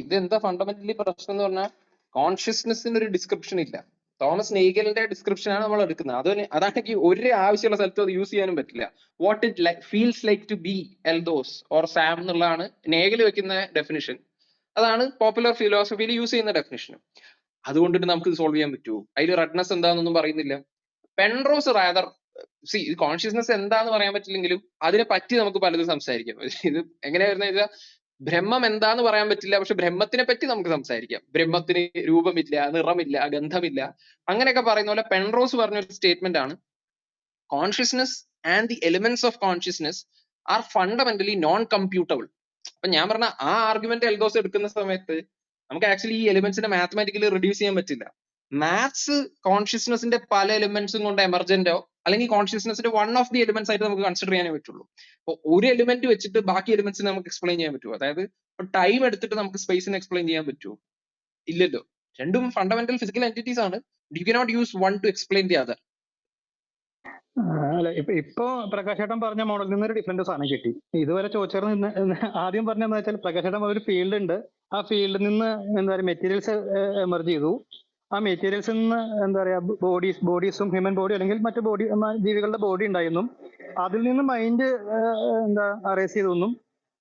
ഇത് എന്താ ഫണ്ടമെന്റലി പ്രശ്നം എന്ന് പറഞ്ഞാൽ കോൺഷ്യസ്നെസ്സിന് ഒരു ഡിസ്ക്രിപ്ഷൻ ഇല്ല. തോമസ് നെഗലിന്റെ ഡിസ്ക്രിപ്ഷൻ ആണ് നമ്മൾ എടുക്കുന്നത്. അതാണെങ്കിൽ ഒരു ആവശ്യമുള്ള സ്ഥലത്ത് അത് യൂസ് ചെയ്യാനും പറ്റില്ല. What it feels like to be Eldhose or Sam എന്നുള്ളതാണ് നെഗൽ വെക്കുന്ന ഡെഫിനിഷൻ. അതാണ് പോപ്പുലർ ഫിലോസഫിയിൽ യൂസ് ചെയ്യുന്ന ഡെഫിനിഷനും. അതുകൊണ്ടിട്ട് നമുക്ക് സോൾവ് ചെയ്യാൻ പറ്റുമോ? അതിൽ റെഡ്നെസ് എന്താണെന്നൊന്നും പറയുന്നില്ല. പെൻറോസ് റാദർ കോൺഷ്യസ്നെസ് എന്താന്ന് പറയാൻ പറ്റില്ലെങ്കിലും അതിനെ പറ്റി നമുക്ക് പലതും സംസാരിക്കാം. ഇത് എങ്ങനെയാ വരുന്നത് വെച്ചാൽ ബ്രഹ്മം എന്താന്ന് പറയാൻ പറ്റില്ല, പക്ഷെ ബ്രഹ്മത്തിനെ പറ്റി നമുക്ക് സംസാരിക്കാം. ബ്രഹ്മത്തിന് രൂപമില്ല, നിറമില്ല, ഗന്ധമില്ല, അങ്ങനെയൊക്കെ പറയുന്ന പോലെ പെൻറോസ് പറഞ്ഞൊരു സ്റ്റേറ്റ്മെന്റ് ആണ് consciousness and the elements of consciousness are fundamentally non computable. അപ്പൊ ഞാൻ പറഞ്ഞ ആ ആർഗ്യുമെന്റ് എൽദോസ് എടുക്കുന്ന സമയത്ത് നമുക്ക് ആക്ച്വലി ഈ എലിമെന്റ്സിനെ മാത്തമാറ്റിക്കലി റിഡ്യൂസ് ചെയ്യാൻ പറ്റില്ല. മാത്സ് കോൺഷ്യസ്നെസിന്റെ പല എലിമെന്റ്സും കൊണ്ട് എമർജന്റോ അല്ലെങ്കിൽ കോൺഷ്യസ്നെസിന്റെ വൺ ഓഫ് ദി എലിമെന്റ്സ് ആയിട്ട് നമുക്ക് കൺസിഡർ ചെയ്യാനേ പറ്റുള്ളൂ. അപ്പൊ ഒരു എലിമെന്റ് വെച്ചിട്ട് ബാക്കി എലിമെന്റ്സിനെ നമുക്ക് എക്സ്പ്ലെയിൻ ചെയ്യാൻ പറ്റുമോ? അതായത് ഇപ്പൊ ടൈം എടുത്തിട്ട് നമുക്ക് സ്പേസിനെ എക്സ്പ്ലെയിൻ ചെയ്യാൻ പറ്റുമോ? ഇല്ലല്ലോ. രണ്ടും ഫണ്ടമെന്റൽ ഫിസിക്കൽ എൻറ്റിറ്റീസ് ആണ്. You cannot use one two explain the other. അല്ല, ഇപ്പൊ പ്രകാശ് ഏട്ടൻ പറഞ്ഞ മോഡലിൽ നിന്ന് ഒരു ഡിഫറൻറ്റ് സാധനം കിട്ടി. ഇതുവരെ ചോദിച്ചറിഞ്ഞ ആദ്യം പറഞ്ഞതെന്ന് വെച്ചാൽ പ്രകാശ് ഏട്ടൻ ഒരു ഫീൽഡ് ഉണ്ട്, ആ ഫീൽഡിൽ നിന്ന് എന്താ പറയുക മെറ്റീരിയൽസ് എമർജ് ചെയ്തു, ആ മെറ്റീരിയൽസിൽ നിന്ന് എന്താ പറയാ ബോഡീസും ഹ്യൂമൻ ബോഡി അല്ലെങ്കിൽ മറ്റു ജീവികളുടെ ബോഡി ഉണ്ടായെന്നും അതിൽ നിന്ന് മൈൻഡ് എന്താ അറേസ് ചെയ്തെന്നും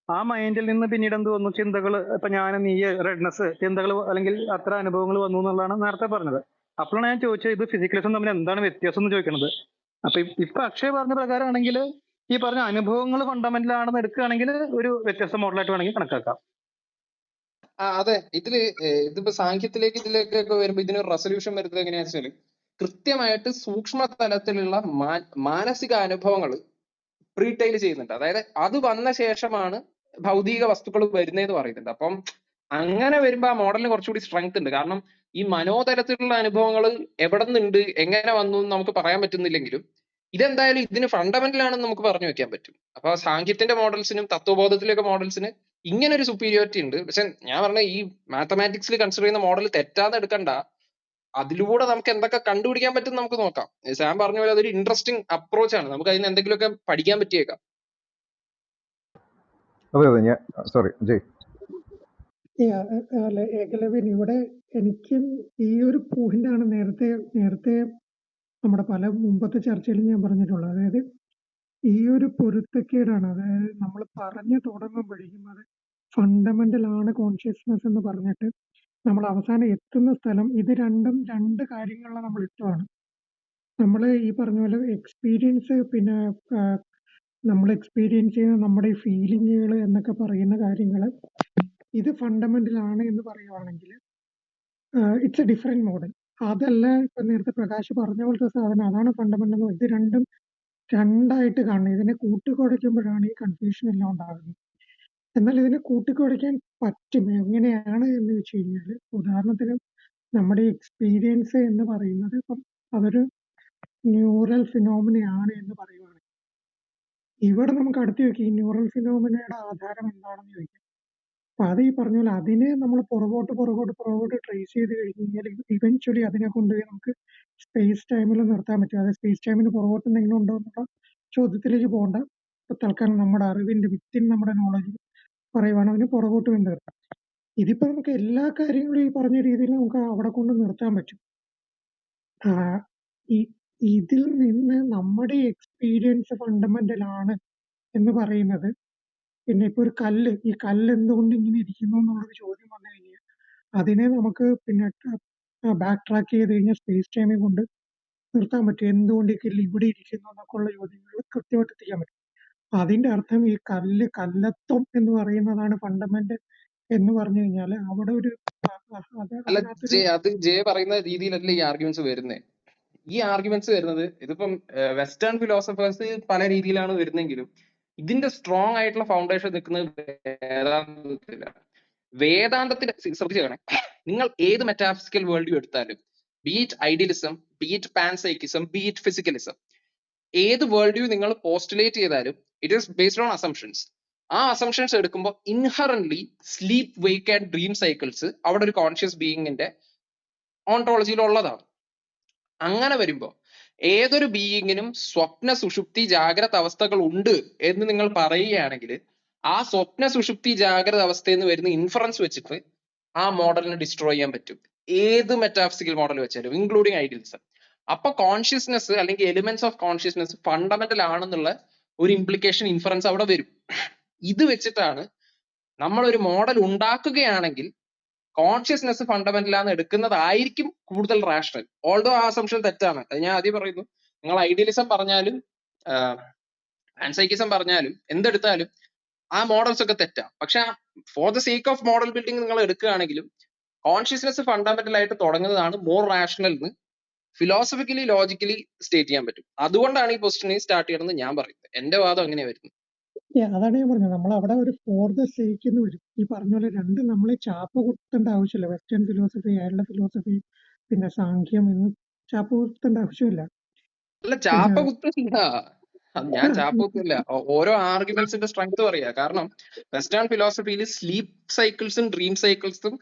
ആ മൈൻഡിൽ നിന്ന് പിന്നീട് എന്ത് വന്നു, ചിന്തകൾ, ഇപ്പൊ ഞാൻ, നീ, റെഡ്നെസ്, ചിന്തകൾ അല്ലെങ്കിൽ അത്ര അനുഭവങ്ങൾ വന്നു എന്നുള്ളതാണ് നേരത്തെ പറഞ്ഞത്. അപ്പോഴാണ് ഞാൻ ചോദിച്ചത് ഇത് ഫിസിക്കലിസം തമ്മിൽ എന്താണ് വ്യത്യാസം എന്ന് ചോദിക്കുന്നത്. അപ്പൊ ഇപ്പൊ അക്ഷയ് പറഞ്ഞ പ്രകാരമാണെങ്കിൽ ഈ പറഞ്ഞ അനുഭവങ്ങൾ ഫണ്ടമെന്റൽ ആണെന്ന് എടുക്കുകയാണെങ്കിൽ ഒരു വ്യത്യസ്ത മോഡലായിട്ട് വേണമെങ്കിൽ കണക്കാക്കാം. അതെ, ഇതിപ്പോ സാഹിത്യത്തിലേക്ക് ഇതിലേക്കൊക്കെ വരുമ്പോ ഇതിനൊരു റെസൊല്യൂഷൻ വരുന്നത് എങ്ങനെയാണെന്ന് വെച്ചാൽ കൃത്യമായിട്ട് സൂക്ഷ്മ തലത്തിലുള്ള മാനസിക അനുഭവങ്ങൾ റീറ്റെയിൽ ചെയ്യുന്നുണ്ട്. അതായത് അത് വന്ന ശേഷമാണ് ഭൗതിക വസ്തുക്കൾ വരുന്നതെന്ന് പറയുന്നുണ്ട്. അപ്പം അങ്ങനെ വരുമ്പോ ആ മോഡലിന് കുറച്ചുകൂടി സ്ട്രെങ്ത് ഉണ്ട്. കാരണം ഈ മനോതലത്തിലുള്ള അനുഭവങ്ങൾ എവിടെ നിന്നുണ്ട്, എങ്ങനെ വന്നു എന്ന് നമുക്ക് പറയാൻ പറ്റുന്നില്ലെങ്കിലും ഇതെന്തായാലും ഇതിന് ഫണ്ടമെന്റൽ ആണെന്ന് നമുക്ക് പറഞ്ഞു വെക്കാൻ പറ്റും. അപ്പൊ സാഹിത്യത്തിന്റെ മോഡൽസിനും തത്വബോധത്തിലൊക്കെ മോഡൽസിന് ഇങ്ങനെ ഒരു സുപ്പീരിയോറിറ്റി ഉണ്ട്. പക്ഷെ ഞാൻ പറഞ്ഞ ഈ മാത്തമാറ്റിക്സിൽ കൺസിഡർ ചെയ്യുന്ന മോഡൽ തെറ്റാതെ എടുക്കണ്ട, അതിലൂടെ നമുക്ക് എന്തൊക്കെ കണ്ടുപിടിക്കാൻ പറ്റും നമുക്ക് നോക്കാം. സാം പറഞ്ഞ പോലെ അതൊരു ഇൻട്രസ്റ്റിംഗ് അപ്രോച്ച് ആണ്. നമുക്ക് അതിന് എന്തെങ്കിലുമൊക്കെ പഠിക്കാൻ പറ്റിയേക്കാം. അതെ ഞാൻ സോറി ജയ്. അല്ല ഏകലവ്യൻ, ഇവിടെ എനിക്കും ഈ ഒരു പോയിന്റാണ് നേരത്തെ നമ്മുടെ പല മുമ്പത്തെ ചർച്ചയിലും ഞാൻ പറഞ്ഞിട്ടുള്ളത്. അതായത് ഈ ഒരു പൊരുത്തക്കേടാണ്. അതായത് നമ്മൾ പറഞ്ഞു തുടങ്ങുമ്പോഴേക്കും അത് ഫണ്ടമെന്റൽ ആണ് കോൺഷ്യസ്നെസ് എന്ന് പറഞ്ഞിട്ട് നമ്മൾ അവസാനം എത്തുന്ന സ്ഥലം ഇത് രണ്ട് കാര്യങ്ങളിലാണ് നമ്മൾ എത്തുകയാണ്. നമ്മൾ ഈ പറഞ്ഞ പോലെ എക്സ്പീരിയൻസ്, പിന്നെ നമ്മൾ എക്സ്പീരിയൻസ് ചെയ്യുന്ന നമ്മുടെ ഈ ഫീലിങ്ങുകൾ എന്നൊക്കെ പറയുന്ന കാര്യങ്ങൾ ഇത് ഫണ്ടമെന്റൽ ആണ് എന്ന് പറയുവാണെങ്കിൽ ഇറ്റ്സ് എ ഡിഫറെന്റ് മോഡൽ. അതല്ല ഇപ്പൊ നേരത്തെ പ്രകാശ് പറഞ്ഞ പോലത്തെ സാധനം, അതാണ് ഫണ്ടമെന്റൽ. ഇത് രണ്ടായിട്ട് കാണണം. ഇതിനെ കൂട്ടിക്കുഴയ്ക്കുമ്പോഴാണ് ഈ കൺഫ്യൂഷൻ എല്ലാം ഉണ്ടാകുന്നത്. എന്നാൽ ഇതിനെ കൂട്ടിക്കുഴയ്ക്കാൻ പറ്റും. എങ്ങനെയാണ് എന്ന് വെച്ച് കഴിഞ്ഞാൽ, ഉദാഹരണത്തിന് നമ്മുടെ എക്സ്പീരിയൻസ് എന്ന് പറയുന്നത് ഇപ്പം അതൊരു ന്യൂറൽ ഫിനോമിനയാണ് എന്ന് പറയുവാണ്. ഇവിടെ നമുക്ക് അടുത്ത് വെക്കാം ഈ ന്യൂറൽ ഫിനോമിനയുടെ ആധാരം എന്താണെന്ന് ചോദിക്കാം. അപ്പൊ അത് ഈ പറഞ്ഞ പോലെ അതിനെ നമ്മൾ പുറകോട്ട് ട്രേസ് ചെയ്ത് കഴിഞ്ഞ് കഴിഞ്ഞാൽ ഇവൻച്വലി അതിനെ കൊണ്ടുപോയി നമുക്ക് സ്പേസ് ടൈമിൽ നിർത്താൻ പറ്റും. അത് സ്പേസ് ടൈമിന് പുറകോട്ട് എന്തെങ്കിലും ഉണ്ടോ എന്നുള്ള ചോദ്യത്തിലേക്ക് പോകണ്ട. ഇപ്പൊ തൽക്കാലം നമ്മുടെ അറിവിന്റെ വിത്തിൻ നമ്മുടെ നോളജ് പറയുവാണ് അതിന് പുറകോട്ട് വേണ്ടി നിർത്താം. ഇതിപ്പോ നമുക്ക് എല്ലാ കാര്യങ്ങളും ഈ പറഞ്ഞ രീതിയിൽ നമുക്ക് അവിടെ കൊണ്ട് നിർത്താൻ പറ്റും. ഇതിൽ നിന്ന് നമ്മുടെ എക്സ്പീരിയൻസ് ഫണ്ടമെന്റൽ ആണ് എന്ന് പറയുന്നത്, പിന്നെ ഇപ്പൊ ഒരു ഈ കല്ല് എന്തുകൊണ്ട് ഇങ്ങനെ ഇരിക്കുന്നു എന്നുള്ളൊരു ചോദ്യം വന്നു കഴിഞ്ഞാൽ അതിനെ നമുക്ക് പിന്നെ ബാക്ക് ട്രാക്ക് ചെയ്ത് കഴിഞ്ഞാൽ സ്പേസ് ടൈമിൽ കൊണ്ട് നിർത്താൻ പറ്റും. എന്തുകൊണ്ട് ഈ കല്ല് ഇവിടെ ഇരിക്കുന്നു എന്നൊക്കെ ഉള്ള ചോദ്യങ്ങൾ കൃത്യമായിട്ട് എത്തിക്കാൻ പറ്റും. അതിന്റെ അർത്ഥം ഈ കല്ലത്വം എന്ന് പറയുന്നതാണ് ഫണ്ടമെന്റൽ എന്ന് പറഞ്ഞു കഴിഞ്ഞാൽ അവിടെ ഒരു അല്ല, അത് ജെ പറയുന്ന രീതിയിലല്ല ഈ ആർഗ്യുമെന്റ്സ് വരുന്നത്. ഈ ആർഗ്യുമെന്റ്സ് വരുന്നത് ഇതിപ്പം വെസ്റ്റേൺ ഫിലോസഫേഴ്സ് പല രീതിയിലാണ് വരുന്നെങ്കിലും ഇതിന്റെ സ്ട്രോങ് ആയിട്ടുള്ള ഫൗണ്ടേഷൻ നിൽക്കുന്നത് വേദാന്തത്തിലാണ്. വേദാന്തത്തിന്റെ ശ്രദ്ധിച്ചേ, നിങ്ങൾ ഏത് മെറ്റാഫിസിക്കൽ വേൾഡ് വ്യൂ എടുത്താലും, ബീറ്റ് ഐഡിയലിസം, ബീറ്റ് പാൻസൈക്കിസം, ബീറ്റ് ഫിസിക്കലിസം, ഏത് വേൾഡ് വ്യൂ നിങ്ങൾ പോസ്റ്റുലേറ്റ് ചെയ്താലും it is based on assumptions. ആ അസംഷൻസ് എടുക്കുമ്പോൾ inherently sleep, wake and dream cycles അവിടെ ഒരു കോൺഷ്യസ് ബീയിങ്ങിന്റെ ഓണ്ടോളജിയിൽ ഉള്ളതാണ്. അങ്ങനെ വരുമ്പോൾ ഏതൊരു ബീയിങ്ങിനും സ്വപ്ന, സുഷുപ്തി, ജാഗ്രത അവസ്ഥകൾ ഉണ്ട് എന്ന് നിങ്ങൾ പറയുകയാണെങ്കിൽ ആ സ്വപ്ന, സുഷുപ്തി, ജാഗ്രത അവസ്ഥയിൽ നിന്ന് വരുന്ന ഇൻഫറൻസ് വെച്ചിട്ട് ആ മോഡലിനെ ഡിസ്ട്രോയ് ചെയ്യാൻ പറ്റും, ഏത് മെറ്റാഫിസിക്കൽ മോഡൽ വെച്ചാലും, ഇൻക്ലൂഡിങ് ഐഡിയലിസം. അപ്പൊ കോൺഷ്യസ്നെസ് അല്ലെങ്കിൽ എലിമെന്റ്സ് ഓഫ് കോൺഷ്യസ്നെസ് ഫണ്ടമെന്റൽ ആണെന്നുള്ള ഒരു ഇംപ്ലിക്കേഷൻ, ഇൻഫറൻസ് അവിടെ വരും. ഇത് വെച്ചിട്ടാണ് നമ്മൾ ഒരു മോഡൽ ഉണ്ടാക്കുകയാണെങ്കിൽ കോൺഷ്യസ്നെസ് ഫണ്ടമെന്റൽ ആണ് എടുക്കുന്നതായിരിക്കും കൂടുതൽ റാഷണൽ. ഓൾഡോ ആ അസംഷൻ തെറ്റാണ്. അത് ഞാൻ ആദ്യം പറയുന്നു. നിങ്ങൾ ഐഡിയലിസം പറഞ്ഞാലും പാൻസൈക്കിസം പറഞ്ഞാലും എന്തെടുത്താലും ആ മോഡൽസ് ഒക്കെ തെറ്റാണ്. പക്ഷെ for the sake of model building നിങ്ങൾ എടുക്കുകയാണെങ്കിലും കോൺഷ്യസ്നെസ് ഫണ്ടമെന്റൽ ആയിട്ട് തുടങ്ങുന്നതാണ് മോർ റാഷണൽ എന്ന് ഫിലോസഫിക്കലി, ലോജിക്കലി സ്റ്റേറ്റ് ചെയ്യാൻ പറ്റും. അതുകൊണ്ടാണ് ഈ പൊസിഷനെ സ്റ്റാർട്ട് ചെയ്യണമെന്ന് ഞാൻ പറയുന്നത്. എന്റെ വാദം അങ്ങനെ വരുന്നത്. അതാണ് ഞാൻ പറഞ്ഞത്. നമ്മൾ അവിടെ ഒരു ഫോർ ദ സേക്ക് എന്ന് വരും. ഈ പറഞ്ഞ പോലെ നമ്മൾ ചാപ്പ കുത്തേണ്ട ആവശ്യമില്ല. വെസ്റ്റേൺ ഫിലോസഫി, കേരള ഫിലോസഫി, പിന്നെ സാഖ്യം എന്ന് ചാപ്പ കുത്തേണ്ട ആവശ്യമില്ല. അല്ല, ചാപ്പ കുത്തില്ല, ഞാൻ ചാപ്പ കുത്തില്ല. ഓരോ ആർഗ്യുമെന്റ്സിന്റെ സ്ട്രെങ്ത് പറയാ. കാരണം വെസ്റ്റേൺ ഫിലോസഫിയിൽ സ്ലീപ്പ് സൈക്കിൾസും ഡ്രീം സൈക്കിൾസും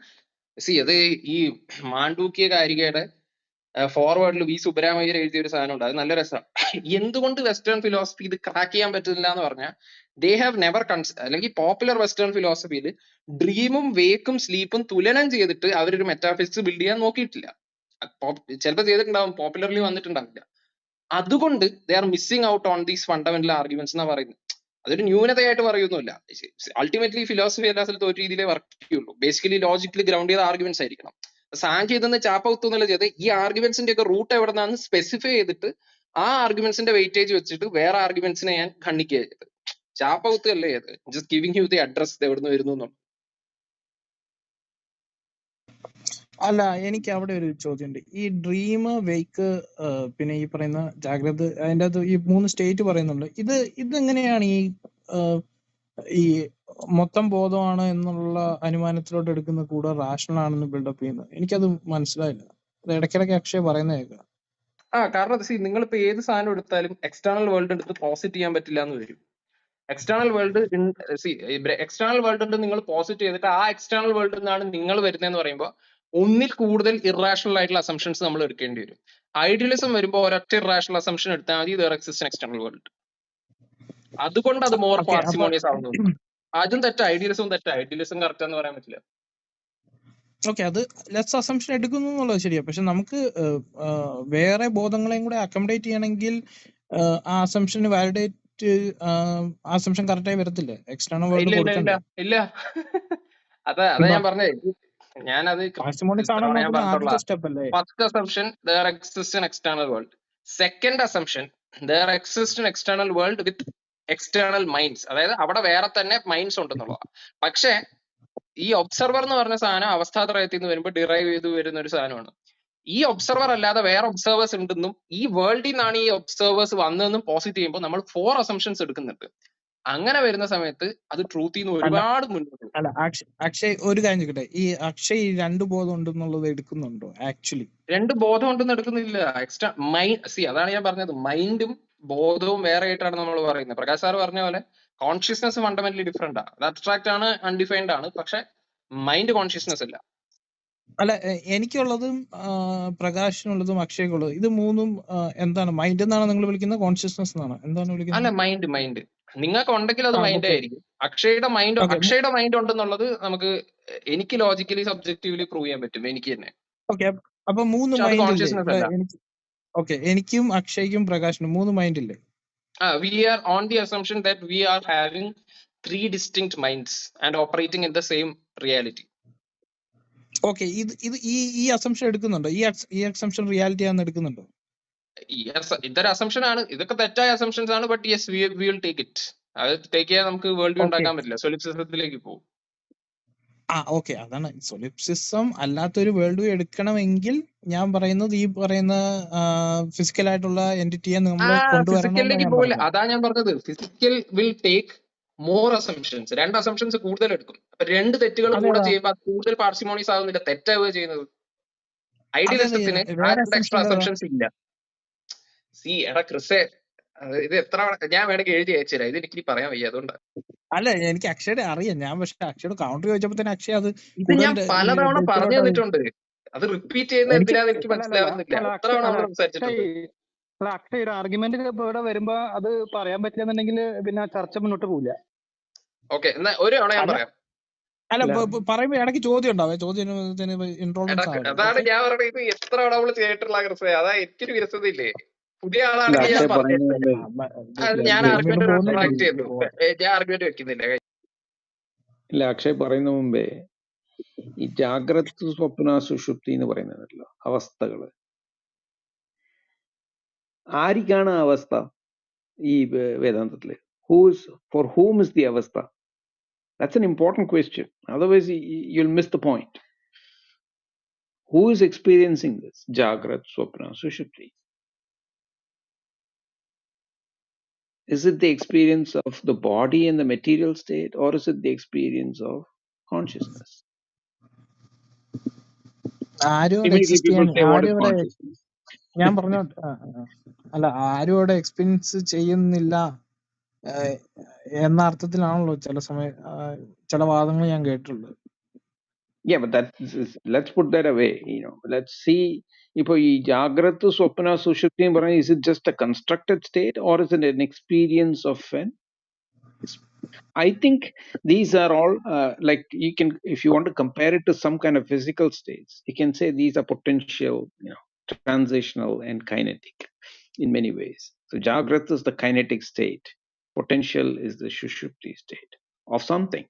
അത് ഈ മാണ്ഡൂക്യ കാരികയുടെ ഫോർവേഡിൽ വി സുബ്രഹ്മണ്യർ എഴുതിയ ഒരു സാധനം ഉണ്ട്. അത് നല്ല രസമാണ്. എന്തുകൊണ്ട് വെസ്റ്റേൺ ഫിലോസഫി ഇത് ക്രാക്ക് ചെയ്യാൻ പറ്റില്ല എന്ന് പറഞ്ഞാൽ ദേ ഹാവ് നെവർ അല്ലെങ്കിൽ പോപ്പുലർ വെസ്റ്റേൺ ഫിലോസഫിയിൽ ഡ്രീമും വേക്കും സ്ലീപ്പും തുലനം ചെയ്തിട്ട് അവരൊരു മെറ്റാഫിസിക്സ് ബിൽഡ് ചെയ്യാൻ നോക്കിയിട്ടില്ല. ചിലപ്പോൾ ചെയ്തിട്ടുണ്ടാവും, പോപ്പുലർലി വന്നിട്ടുണ്ടാവില്ല. അതുകൊണ്ട് they are missing out on these fundamental arguments എന്നാ പറയുന്നത്. അതൊരു ന്യൂനതയായിട്ട് പറയുന്നില്ല. അൾട്ടിമേറ്റ്ലി ഫിലോസഫി എല്ലാ സ്ഥലത്തും ഒരു രീതിയിലേ വർക്ക് ചെയ്യുള്ളൂ. ബേസിക്കലി ലോജിക്കലി ഗ്രൗണ്ട് ചെയ്ത ആർഗ്യുമെന്റ്സ് ആയിരിക്കണം. സാങ്ക് ചെയ്തെന്ന് ചാപ്പൗത്ത് എന്നുള്ള ചെയ്ത് ഈ ആർഗ്യുമെന്റ്സിന്റെ ഒക്കെ റൂട്ട് എവിടെ നിന്നാന്ന് സ്പെസിഫൈ ചെയ്തിട്ട് ആ ആർഗ്യുമെന്റ്സിന്റെ വെയിറ്റേജ് വെച്ചിട്ട് വേറെ ആർഗ്യുമെന്റ്സിനെ ഞാൻ ഖണ്ഡിക്കുക ചെയ്തത്. ചാപ്പൗത്ത് അല്ലേ ചെയ്ത്, just giving you the address എവിടെ നിന്ന് വരുന്നു എന്നുള്ളത്. അല്ല, എനിക്ക് അവിടെ ഒരു ചോദ്യമുണ്ട്. ഈ ഡ്രീം, വെയ്ക്ക്, പിന്നെ ഈ പറയുന്ന ജാഗ്രത, അതിൻ്റെ അകത്ത് ഈ 3 സ്റ്റേറ്റ് പറയുന്നുണ്ട്. ഇതെങ്ങനെയാണ് ഈ മൊത്തം ബോധമാണ് എന്നുള്ള അനുമാനത്തിലോട്ട് എടുക്കുന്ന കൂടെ റാഷണൽ ആണെന്ന് ബിൽഡപ്പ് ചെയ്യുന്നത്? എനിക്കത് മനസ്സിലായില്ല. അത് ഇടയ്ക്കിടയ്ക്ക് അക്ഷയ് പറയുന്നത് കേൾക്കാം. കാരണം നിങ്ങളിപ്പോ ഏത് സാധനം എടുത്താലും എക്സ്റ്റേണൽ വേൾഡ് എടുത്ത് പോസിറ്റ് ചെയ്യാൻ പറ്റില്ല എന്ന് വരും. എക്സ്റ്റേണൽ വേൾഡ് എക്സ്റ്റേണൽ വേൾഡ് ഉണ്ട് നിങ്ങൾ പോസിറ്റ് ചെയ്തിട്ട് ആ എക്സ്റ്റേണൽ വേൾഡിൽ നിന്നാണ് നിങ്ങൾ വരുന്നതെന്ന് പറയുമ്പോൾ ഒന്നിൽ കൂടുതൽ ഇറാഷണൽ ആയിട്ടുള്ള അസംഷൻസ് നമ്മൾ എടുക്കേണ്ടി വരും. ഐഡിയലിസം വരുമ്പോൾ ഒരൊറ്റ ഇറാഷണൽ അസംഷൻ എടുത്താൽ മതി, ദർ എക്സിസ്റ്റ് എക്സ്റ്റേണൽ വേൾഡ്. അതുകൊണ്ട് അത് മോർ പാർസിമോണിയസ് ആവുന്നു. അതും തെറ്റ, ഐഡിയലിസവും തെറ്റ. ഐഡിയലിസം കറക്റ്റ് എന്ന് പറയാൻ പറ്റില്ല. ഓക്കെ, അത് ലെസ് അസംഷൻ എടുക്കുന്നു എന്നുള്ളത് ശരിയാ. പക്ഷെ നമുക്ക് വേറെ ബോധങ്ങളെയും കൂടെ അക്കോമഡേറ്റ് ചെയ്യണമെങ്കിൽ ആ അസംഷന് വാലിഡേറ്റ്, ആ അസംഷൻ കറക്റ്റായി വരത്തില്ലേ? എക്സ്റ്റേണൽ വേൾഡ് കൊടുക്കണ്ടേ? ഇല്ല അതാ ഞാൻ പറഞ്ഞേ. ഞാനത് പാർസിമോണിയസ് ആണോ ഞാൻ നോക്കുന്ന പറഞ്ഞിട്ടുള്ള ആദ്യത്തെ സ്റ്റെപ്പ് അല്ലേ? First assumption there exist an external world. Second assumption there exist an external world with external minds. അതായത് അവിടെ വേറെ തന്നെ മൈൻഡ്സ് ഉണ്ടെന്നുള്ളതാണ്. പക്ഷെ ഈ ഒബ്സർവർ എന്ന് പറഞ്ഞ സാധനം അവസ്ഥാത്രയത്തിൽ നിന്ന് വരുമ്പോൾ ഡിറൈവ് ചെയ്ത് വരുന്ന ഒരു സാധനമാണ്. ഈ ഒബ്സർവർ അല്ലാതെ വേറെ ഒബ്സർവേഴ്സ് ഉണ്ടെന്നും ഈ വേൾഡിൽ നിന്നാണ് ഈ ഒബ്സർവേഴ്സ് വന്നതെന്നും പോസിറ്റ് ചെയ്യുമ്പോൾ നമ്മൾ 4 അസംഷൻസ് എടുക്കുന്നുണ്ട്. അങ്ങനെ വരുന്ന സമയത്ത് അത് ട്രൂത്തിൽ നിന്ന് ഒരുപാട് മുന്നോട്ട്. അല്ല, അക്ഷയ് ഒരു കാര്യം ചോദിക്കട്ടെ, ഈ അക്ഷയ് 2 ബോധം ഉണ്ടെന്നുള്ളത് എടുക്കുന്നുണ്ടോ? ആക്ച്വലി 2 ബോധം ഉണ്ടെന്ന് എടുക്കുന്നില്ല. എക്സ്ട്രാ മൈൻഡ്, അതാണ് ഞാൻ പറഞ്ഞത്, മൈൻഡും ബോധവും വേറെ ആയിട്ടാണ് നമ്മൾ പറയുന്നത്. പ്രകാശ് സാർ പറഞ്ഞ പോലെ കോൺഷ്യസ്നസ് ഫണ്ടമെന്റലി ഡിഫറെന്റ് ആണ്. അത് അബ്സ്ട്രാക്ട് ആണ്, അൺഡിഫൈൻഡ് ആണ്. പക്ഷെ മൈൻഡ് കോൺഷ്യസ്നസ് അല്ല. അല്ല, എനിക്കുള്ളതും പ്രകാശിനുള്ളതും അക്ഷയ്ക്കുള്ളതും ഇത് 3ഉം എന്താണ്? മൈൻഡ് എന്നാണ് നിങ്ങൾ വിളിക്കുന്നത്? കോൺഷ്യസ്നസ് എന്നാണ് എന്താണ് വിളിക്കുന്നത്? അല്ല, മൈൻഡ് നിങ്ങൾക്ക് ഉണ്ടെങ്കിൽ അത് മൈൻഡ് ആയിരിക്കും. അക്ഷയുടെ മൈൻഡ് ഉണ്ടെന്നുള്ളത് നമുക്ക് എനിക്ക് ലോജിക്കലി സബ്ജക്റ്റീവ്ലി പ്രൂവ് ചെയ്യാൻ പറ്റും, എനിക്ക് തന്നെ. ഓക്കെ, അപ്പൊ 3 മൈൻഡ് ഇല്ലേ? ഓക്കെ, എനിക്കും അക്ഷയ്ക്കും പ്രകാശിനും 3 മൈൻഡ് ഇല്ലേ? We are on the assumption that we are having 3 distinct minds and operating in the same reality. Okay, ഈ അസംഷൻ എടുക്കുന്നുണ്ടോ? ഈ അസംഷൻ റിയാലിറ്റി ആണെന്ന് എടുക്കുന്നുണ്ടോ? ഇതൊരു അസംഷൻ ആണ്, ഇതൊക്കെ തെറ്റായ അസംഷൻസ് ആണ്. But yes, we will take it. അത് ടേക്ക് ചെയ്യാൻ നമുക്ക് വേൾഡ് വ്യൂ ഉണ്ടാക്കാൻ പറ്റില്ല. സൊലിപ്സിസത്തിലേക്ക് പോകും. ഓക്കെ, അതാണ് സൊലിപ്സിസം അല്ലാത്തൊരു വേൾഡ് വ്യൂ എടുക്കണമെങ്കിൽ ഞാൻ പറയുന്നത് ഈ പറയുന്ന ഫിസിക്കൽ ആയിട്ടുള്ള എൻറ്റിറ്റിയെ നമ്മൾ കൊണ്ടുവരണം. അതാ ഞാൻ പറഞ്ഞത്, physical will take more assumptions. 2 assumptions കൂടുതൽ എടുക്കും. 2 തെറ്റുകൾ കൂടെ ചെയ്യുമ്പോൾ അത് കൂടുതൽ പാർസിമോണീസ് ആവുന്നില്ല, തെറ്റാവുക ചെയ്യുന്നത്. ഐഡിയലിസത്തിന് എക്സ്ട്രാ അസംഷൻസ് ഇല്ല. എടാ ക്രിസേ, ഇത് എത്ര ഞാൻ വേണമെങ്കിൽ എഴുതി അയച്ചുതരാം. ഇത് എനിക്ക് പറയാൻ വയ്യ, അതുകൊണ്ടാണ്. അല്ല, എനിക്ക് അക്ഷയുടെ അറിയാം. ഞാൻ പക്ഷെ അക്ഷയുടെ കൗണ്ടർ ചോദിച്ചപ്പോ തന്നെ അക്ഷയ് അത് ഇത് ഞാൻ പലതവണ പറഞ്ഞു തന്നിട്ടുണ്ട്. അത് റിപ്പീറ്റ് ചെയ്യുന്ന എന്തിനാന്ന് എനിക്ക് മനസ്സിലാവുന്നില്ല. എത്ര തവണ നമ്മൾ സംസാരിച്ചിട്ടുണ്ട്. അല്ല, അക്ഷയ് ഒരു ആർഗ്യുമെന്റ് ഇവിടെ വരുമ്പോ അത് പറയാൻ പറ്റില്ലെന്നുണ്ടെങ്കിൽ പിന്നെ ചർച്ച മുന്നോട്ട് പോവില്ല. ഓക്കെ, എന്നാ ഒരു തവണ ഞാൻ പറയാം. അല്ല, പറയുമ്പോ ഇടയ്ക്ക് ചോദ്യം ഉണ്ടാവേ, ചോദ്യത്തിന് ഇൻട്രോഡക്ഷൻ. അതാണ് ഞാൻ പറയുന്നത്. ഇത് എത്ര തവണ നമ്മൾ ചെയ്തിട്ടുള്ള ക്രിസേ, അതാ എനിക്കൊരു വിരസതയില്ലേ. പുതിയ ആളാണെങ്കിൽ ഞാൻ പറഞ്ഞിട്ടുണ്ട്. ഞാൻ ആർഗ്യുമെന്റ് വെക്കുന്നില്ല. ഇല്ല, അക്ഷയ് പറയുന്ന മുമ്പേ ഈ ജാഗ്രത, സ്വപ്ന, സുഷുപ്തി എന്ന് പറയുന്നതല്ലോ അവസ്ഥകള്, ആർക്കാണ് അവസ്ഥ ഈ വേദാന്തത്തില്? For whom is the അവസ്ഥ? That's an important question. Otherwise you'll miss the point. Who is experiencing this? Jagrat, Swapna, Sushupti. Is it the experience of the body in the material state, or is it the experience of consciousness? ഞാൻ പറഞ്ഞോ, അല്ല, ആരും അവിടെ experience ചെയ്യുന്നില്ല എന്ന അർത്ഥത്തിലാണല്ലോ ചില വാദങ്ങൾ ഞാൻ കേട്ടിട്ടുള്ളത്. Yeah, but let's put that away. Let's see. Ipo ee Jagrata, Swapna, Sushupti, is it just a constructed state, or is it an experience of an I think these are all like you can, if you want to compare it to some kind of physical states, you can say these are potential, transitional and kinetic in many ways. So Jagrata is the kinetic state, potential is the Shushupti state of something.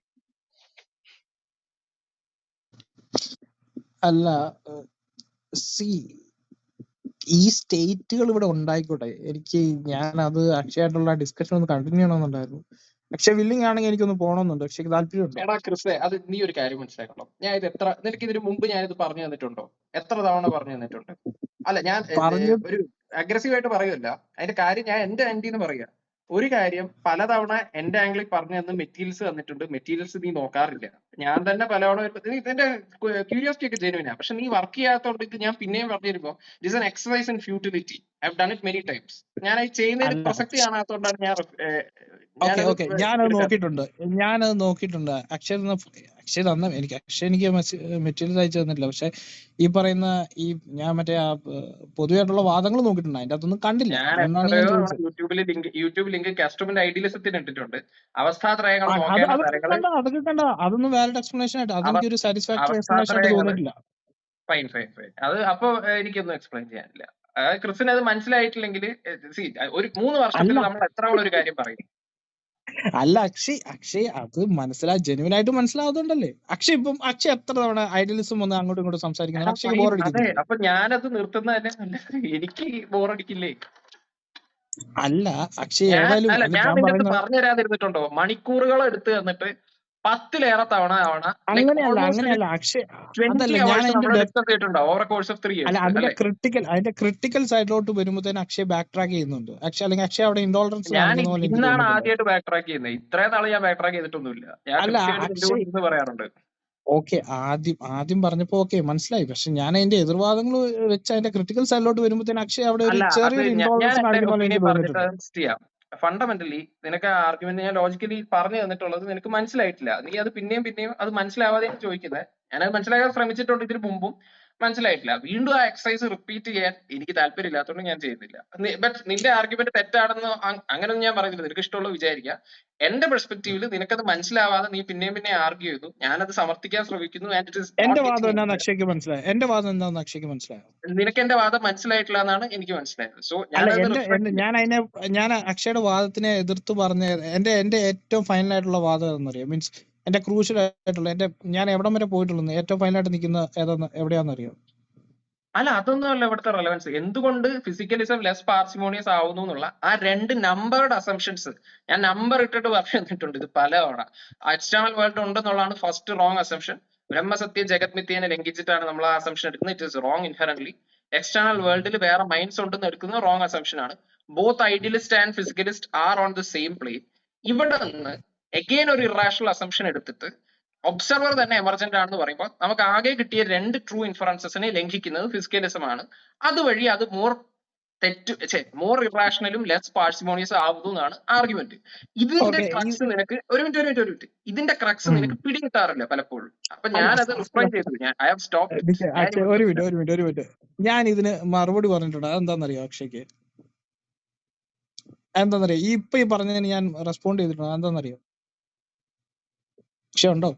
അല്ല, C ഈ സ്റ്റേറ്റുകൾ ഇവിടെ ഉണ്ടായിക്കോട്ടെ, ഞാൻ അത് അക്ഷയായിട്ടുള്ള discussion ഒന്ന് continue ചെയ്യണമെന്നുണ്ടായിരുന്നു. Akshaya willing ആണെങ്കിൽ എനിക്കൊന്ന് പോകണമെന്നുണ്ട്. അക്ഷയ്ക്ക് താല്പര്യമുണ്ടോ? എടാ ക്രിസ്തെ, അത് നീ ഒരു കാര്യം മനസ്സിലാക്കണം. ഞാൻ ഇത് നിനക്ക് ഇതിന് മുമ്പ് ഞാനിത് പറഞ്ഞു തന്നിട്ടുണ്ടോ? എത്ര തവണ പറഞ്ഞു തന്നിട്ടുണ്ട്? അല്ല, ഞാൻ പറഞ്ഞു ഒരു അഗ്രസീവ് ആയിട്ട് പറയുമല്ല. അതിന്റെ കാര്യം ഞാൻ എന്റെ ആന്റിന്ന് പറയുക. ഒരു കാര്യം പലതവണ എന്റെ ആംഗിളിൽ പറഞ്ഞു തന്ന് മെറ്റീരിയൽസ് തന്നിട്ടുണ്ട്. മെറ്റീരിയൽസ് നീ നോക്കാറില്ല. ഞാൻ തന്നെ പലതവണ ഇതിന്റെ ക്യൂരിയോസിറ്റി ഒക്കെ ജെനുവിനാ. പക്ഷെ നീ വർക്ക് ചെയ്യാത്തതുകൊണ്ട് ഇത് ഞാൻ പിന്നെയും പറഞ്ഞു തരുമ്പോ it is an exercise in futility. I have done it many times. ഞാൻ അത് ചെയ്യുന്നതിന് അല്ല, പ്രസക്തി കാണാത്തതുകൊണ്ടാണ് ഓക്കെ ഞാനത് ഓക്കെ ഞാനത് എടുക്കാത്തത്. നോക്കിയിട്ടുണ്ട്. അക്ഷയ് എനിക്ക് മെറ്റീരിയൽസ് അയച്ചു തന്നിട്ടില്ല. പക്ഷെ ഈ പറയുന്ന ഞാൻ മറ്റേ പൊതുവായിട്ടുള്ള വാദങ്ങൾ നോക്കിയിട്ടുണ്ട്. അതിന്റെ അതൊന്നും കണ്ടില്ല. ഞാൻ അതുകൊണ്ടാണ് ഞാൻ എത്രയോ ചോദിച്ചത്. യൂട്യൂബ് ലിങ്ക് കസ്റ്റമറിന്റെ ഐഡിയലിസത്തിന് ഇട്ടിട്ടുണ്ട്. അവസ്ഥാത്രയങ്ങൾ നോക്കേണ്ട തരങ്ങള് അതൊക്കെ കണ്ട, അതൊന്നും വാലിഡ് എക്സ്പ്ലനേഷൻ ആയിട്ട്, അതെനിക്കൊരു സാറ്റിസ്ഫാക്ടറി എക്സ്പ്ലനേഷൻ ആയിട്ട് അവസ്ഥാത്രയങ്ങള് തോന്നിയിട്ടില്ല. ഫൈൻ. അത് അപ്പൊ എനിക്കൊന്നും എക്സ്പ്ലെയിൻ ചെയ്യാനില്ല. ക്രിസ്റ്റിന് അത് മനസ്സിലായിട്ടില്ലെങ്കിൽ ഒരു 3 വർഷത്തിൽ അല്ല നമ്മൾ എത്ര ഒരു കാര്യം പറയും. അല്ല അക്ഷയ് അത് ജെന്യുവൻ ആയിട്ട് മനസ്സിലാവുന്നുണ്ടല്ലേ? അക്ഷയ് എത്ര തവണ ഐഡിയലിസം വന്ന് അങ്ങോട്ടും ഇങ്ങോട്ടും സംസാരിക്കുന്നത്? അക്ഷയ്ക്ക് അതെ, ബോറടിക്കുന്നില്ലേ? അപ്പൊ ഞാനത് നിർത്തുന്നത് തന്നെ എനിക്ക് ബോറടിക്കില്ലേ? അല്ല അക്ഷയ് ഏതായാലും ഞാൻ ഞാൻ നിന്റെ അടുത്ത് പറയുന്നത് പറഞ്ഞു തരാതിരുന്നിട്ടുണ്ടോ? മണിക്കൂറുകൾ എടുത്ത് തന്നിട്ട് 10ലേറെ തവണ അങ്ങനെയല്ല അക്ഷയ്, 20 അതല്ല ഞാൻ hours നമ്മൾ അതിന്റെ ഡിസ്കസ് ചെയ്തിട്ടുണ്ടോ ഓവർ കോഴ്സ് ഓഫ് 3 years? അല്ല അല്ലേ? അതിന്റെ ക്രിട്ടിക്കൽ സൈഡിലോട്ട് വരുമ്പോഴത്തേന് അക്ഷയ് ബാക്ക് ട്രാക്ക് ചെയ്യുന്നുണ്ട്. അല്ലെങ്കിൽ അക്ഷയ് അവിടെ ഇൻടോളറൻസ് ഞാൻ കാണിക്കുന്ന പോലെ എനിക്ക് ഇന്നാണ് തോന്നിയിട്ടുണ്ട്. ആദ്യമായിട്ട് ബാക്ക് ട്രാക്ക് ചെയ്യുന്നത്. ഇത്രയും നാളെ ഞാൻ ബാക്ക് ട്രാക്ക് ചെയ്തിട്ടൊന്നുമില്ല. ഞാൻ അല്ല കൃത്യമായിട്ട് നിന്റെ അക്ഷയ് കൂടെ പറയാറുണ്ട്. ഓക്കെ, ആദ്യം പറഞ്ഞപ്പോ ഓക്കെ മനസ്സിലായി. പക്ഷെ ഞാൻ അതിന്റെ എതിർവാദങ്ങൾ വെച്ച് അതിന്റെ ക്രിട്ടിക്കൽ സൈഡിലോട്ട് വരുമ്പോഴത്തേന് അക്ഷയ് അവിടെ ഒരു അല്ല, അത് ചെറിയൊരു ഞാൻ ഇൻടോളറൻസ് എന്റെ കാണിക്കുന്ന പോലെ ഒപ്പീനിയൻ എനിക്ക് പറഞ്ഞിട്ട് തോന്നിയിട്ടുണ്ട്. ചെയ്യാം. ഫണ്ടമെന്റലി നിനക്ക് ആ ആർഗ്യുമെന്റ് ഞാൻ ലോജിക്കലി പറഞ്ഞു തന്നിട്ടുള്ളത് നിനക്ക് മനസ്സിലായിട്ടില്ല. നീ അത് പിന്നെയും അത് മനസ്സിലാവാതെ ചോദിക്കുന്നത്. ഞാനത് മനസ്സിലാക്കാൻ ശ്രമിച്ചിട്ടുണ്ട് ഇതിന് മുമ്പും, മനസ്സിലായിട്ടില്ല. വീണ്ടും ആ എക്സസൈസ് റിപ്പീറ്റ് ചെയ്യാൻ എനിക്ക് താല്പര്യമില്ലാത്തതുകൊണ്ട് ഞാൻ ചെയ്യുന്നില്ല. ബട്ട് നിന്റെ ആർഗ്യുമെന്റ് തെറ്റാണെന്ന് അങ്ങനെയൊന്നും ഞാൻ പറയുന്നില്ല. നിനക്ക് ഇഷ്ടമുള്ളത് വിചാരിക്കുക. എന്റെ പെർസ്പെക്ടീവില് നിനക്കത് മനസ്സിലാവാതെ നീ പിന്നെയും ആർഗ്യൂ ചെയ്തു. ഞാനത് സമർത്ഥിക്കാൻ ശ്രമിക്കുന്നു. ആൻഡ് ഇറ്റ് ഇസ് എന്റെ നോട്ട് വാദം ഗെറ്റിംഗ് എന്താന്ന് എനിവേർ. അക്ഷയ്ക്ക് മനസ്സിലായോ? എന്റെ വാദം എന്താന്ന് അക്ഷയ്ക്ക് മനസ്സിലായോ? നിനക്ക് എന്റെ വാദം മനസ്സിലായിട്ടില്ല എന്നാണ് എനിക്ക് മനസ്സിലായത്. സോ അല്ല, ഞാനത് റിഫ്ലക്ട് ചെയ്യാം. ഞാൻ അക്ഷയുടെ വാദത്തിനെ എതിർത്ത് പറഞ്ഞ എന്റെ ഏറ്റവും ഫൈനൽ ആയിട്ടുള്ള വാദം ഏതെന്നറിയോ? മീൻസ് എന്റെ ക്രൂഷ്യൽ ആയിട്ടുള്ള ഞാൻ എവിടം വരെ പോയിട്ടുള്ളത് ഏറ്റവും ഫൈനലായിട്ട് നിൽക്കുന്ന എവിടെയാണെന്നറിയോ? അല്ല, അതൊന്നുമല്ല ഇവിടുത്തെ റെലവൻസ്. എന്തുകൊണ്ട് ഫിസിക്കലിസം ലെസ് പാർസിമോണിയസ് ആവുന്നു എന്നുള്ള ആ 2 നമ്പേർഡ് അസംഷൻസ് ഞാൻ നമ്പർ ഇട്ടിട്ട് പറഞ്ഞിട്ടുണ്ട് ഇത് പലതവണ. എക്സ്റ്റേണൽ വേൾഡ് ഉണ്ടെന്നുള്ളതാണ് ഫസ്റ്റ് റോങ് അസംഷൻ. ബ്രഹ്മസത്യ ജഗത്മിത്യനെ ലംഘിച്ചിട്ടാണ് നമ്മൾ ആ അസംഷൻ എടുക്കുന്നത്. It is wrong inherently. External വേൾഡിൽ വേറെ മൈൻഡ്സ് ഉണ്ടെന്ന് എടുക്കുന്നത് റോങ് അസംഷൻ ആണ്. Both idealist and physicalist are on the same plane. ഇവിടെ നിന്ന് എഗെയിൻ ഒരു ഇറാഷണൽ അസംഷൻ എടുത്തിട്ട് ഒബ്സർവർ തന്നെ എമർജന്റ് ആണെന്ന് പറയുമ്പോൾ നമുക്ക് ആകെ കിട്ടിയ 2 ട്രൂ ഇൻഫറൻസസിനെ ലംഘിക്കുന്നത് ഫിസിക്കലിസം ആണ്. അതുവഴി അത് മോർ ഇറാഷണലും ലെസ് പാർസിമോണിയസ് ആവുന്നു എന്നാണ് ആർഗ്യുമെന്റ്. ഇതിന്റെ ക്രക്സ് നിനക്ക് ഒരു മിനിറ്റ് ഇതിന്റെ ക്രക്സ് നിനക്ക് പിടികിട്ടാറില്ല പലപ്പോഴും. അപ്പൊ ഞാനത് റിഫ്രൈൻ ചെയ്തു. I have stopped. ഒരു മിനിറ്റ് ഞാൻ ഇതിന് മറുപടി പറഞ്ഞിട്ടുണ്ട്. അതെന്താണെന്നറിയോ അക്ഷയ്ക്ക്? എന്താണെന്നറിയോ? ഈ പറഞ്ഞതിന് ഞാൻ റെസ്പോണ്ട് ചെയ്തിട്ടുണ്ട്. എന്താണെന്നറിയോ? പക്ഷെ ഉണ്ടോ?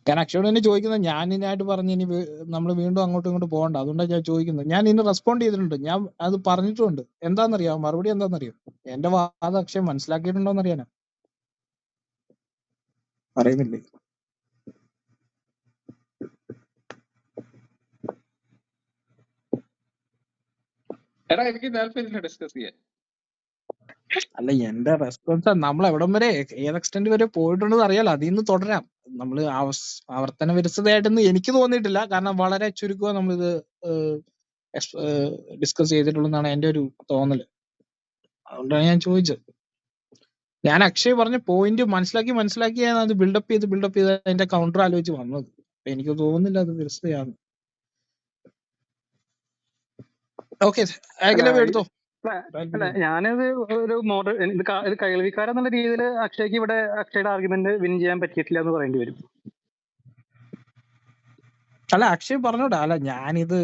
ഞാൻ അക്ഷയോട് തന്നെ ചോദിക്കുന്നത്. ഞാൻ ഇതിനായിട്ട് പറഞ്ഞ് ഇനി നമ്മൾ വീണ്ടും അങ്ങോട്ടും ഇങ്ങോട്ടും പോകണ്ട. അതുകൊണ്ടാണ് ഞാൻ ചോദിക്കുന്നത്. ഞാൻ ഇതിന് റെസ്പോണ്ട് ചെയ്തിട്ടുണ്ട്. ഞാൻ അത് പറഞ്ഞിട്ടുണ്ട്. എന്താണെന്നറിയോ മറുപടി? എന്താണെന്നറിയോ? എന്റെ വാദം അക്ഷയ് മനസ്സിലാക്കിയിട്ടുണ്ടോന്ന് അറിയാനാ. അറിയുന്നില്ലേ? എടാ, എനിക്ക് താല്പര്യമില്ല ഡിസ്കസ് ചെയ്യാൻ. അല്ല, എന്റെ റെസ്പോൺസ് നമ്മൾ എവിടം വരെ ഏത് എക്സ്റ്റെന്റ് വരെ പോയിട്ടുണ്ടെന്ന് അറിയാലോ. അതിൽ നിന്ന് തുടരാം. നമ്മൾ ആവർത്തന വിരസതയായിട്ടൊന്നും എനിക്ക് തോന്നിയിട്ടില്ല. കാരണം വളരെ ചുരുക്കുക നമ്മളിത് ഡിസ്കസ് ചെയ്തിട്ടുള്ളതാണ് എന്റെ ഒരു തോന്നല്. അതുകൊണ്ടാണ് ഞാൻ ചോദിച്ചത്. ഞാൻ അക്ഷയ് പറഞ്ഞ പോയിന്റ് മനസ്സിലാക്കിയാണ് അത് ബിൽഡപ്പ് ചെയ്ത് അതിന്റെ കൗണ്ടർ ആലോചിച്ച് വന്നത്. എനിക്ക് തോന്നുന്നില്ല അത് വിരസതയാണ്. ഓക്കെ, അല്ല എടുത്തോ. അല്ല ഞാനത് ഒരു ഇത് കേൾവിക്കാരെന്നുള്ള രീതിയിൽ അക്ഷയ്ക്ക് ഇവിടെ അക്ഷയുടെ ആർഗ്യുമെന്റ് വിൻ ചെയ്യാൻ പറ്റിയിട്ടില്ല എന്ന് പറയേണ്ടി വരും. അല്ല, അക്ഷയ് പറഞ്ഞോട്ടെ. അല്ല, ഞാനിത്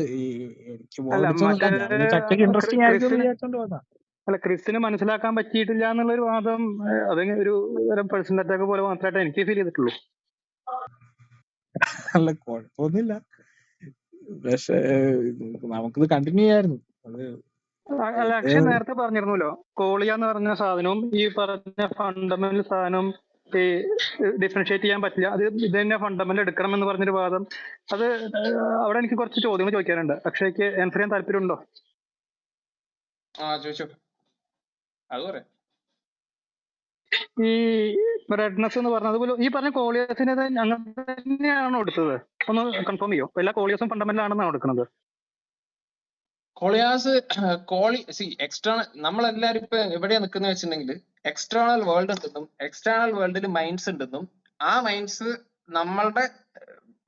എനിക്ക് അല്ല അക്ഷയ്ക്ക് ഇൻട്രസ്റ്റിംഗ് ആയിരിക്കും വിചാരിച്ചോണ്ട് വന്നാ. അല്ല, ക്രിസിന് മനസ്സിലാക്കാൻ പറ്റിയിട്ടില്ല എന്നുള്ളൊരു വാദം അത് ഒരു തരം പേഴ്സണൽ അറ്റാക്ക് പോലെ മാത്രമായിട്ട് എനിക്ക് ഫീൽ ചെയ്തിട്ടുള്ളൂ. അല്ല കുഴപ്പമൊന്നുമില്ല, പക്ഷെ നമുക്കിത് കണ്ടിന്യൂ ചെയ്യായിരുന്നു. അത് അല്ല, അക്ഷയ് നേരത്തെ പറഞ്ഞിരുന്നല്ലോ, കോളിയ എന്ന് പറഞ്ഞ സാധനവും ഈ പറഞ്ഞ ഫണ്ടമെന്റൽ സാധനവും ഈ ഡിഫറൻഷിയേറ്റ് ചെയ്യാൻ പറ്റില്ല, അത് ഇത് തന്നെ ഫണ്ടമെന്റൽ എടുക്കണം എന്ന് പറഞ്ഞൊരു വാദം. അത് അവിടെ എനിക്ക് കുറച്ച് ചോദ്യങ്ങൾ ചോദിക്കാനുണ്ട്. അക്ഷയ്ക്ക് ആൻസർ ചെയ്യാൻ താല്പര്യമുണ്ടോ? ചോദിച്ചോ, അത് പറയാം. ഈ റെഡ്നെസ് എന്ന് പറഞ്ഞത് അതുപോലെ ഈ പറഞ്ഞ കോളിയസിനെ അങ്ങനെ തന്നെയാണോ എടുത്തത്? ഒന്ന് കൺഫേം ചെയ്യോ? എല്ലാ കോളിയസും ഫണ്ടമെന്റൽ ആണെന്നാണ് എടുക്കുന്നത്? കോളിയാസ് എക്സ്റ്റേണൽ, നമ്മളെല്ലാരും ഇപ്പൊ എവിടെയാ നിൽക്കുന്ന വെച്ചിട്ടുണ്ടെങ്കിൽ എക്സ്റ്റേണൽ വേൾഡ് ഉണ്ടെന്നും എക്സ്റ്റേണൽ വേൾഡിൽ മൈൻഡ്സ് ഉണ്ടെന്നും ആ മൈൻഡ്സ് നമ്മളുടെ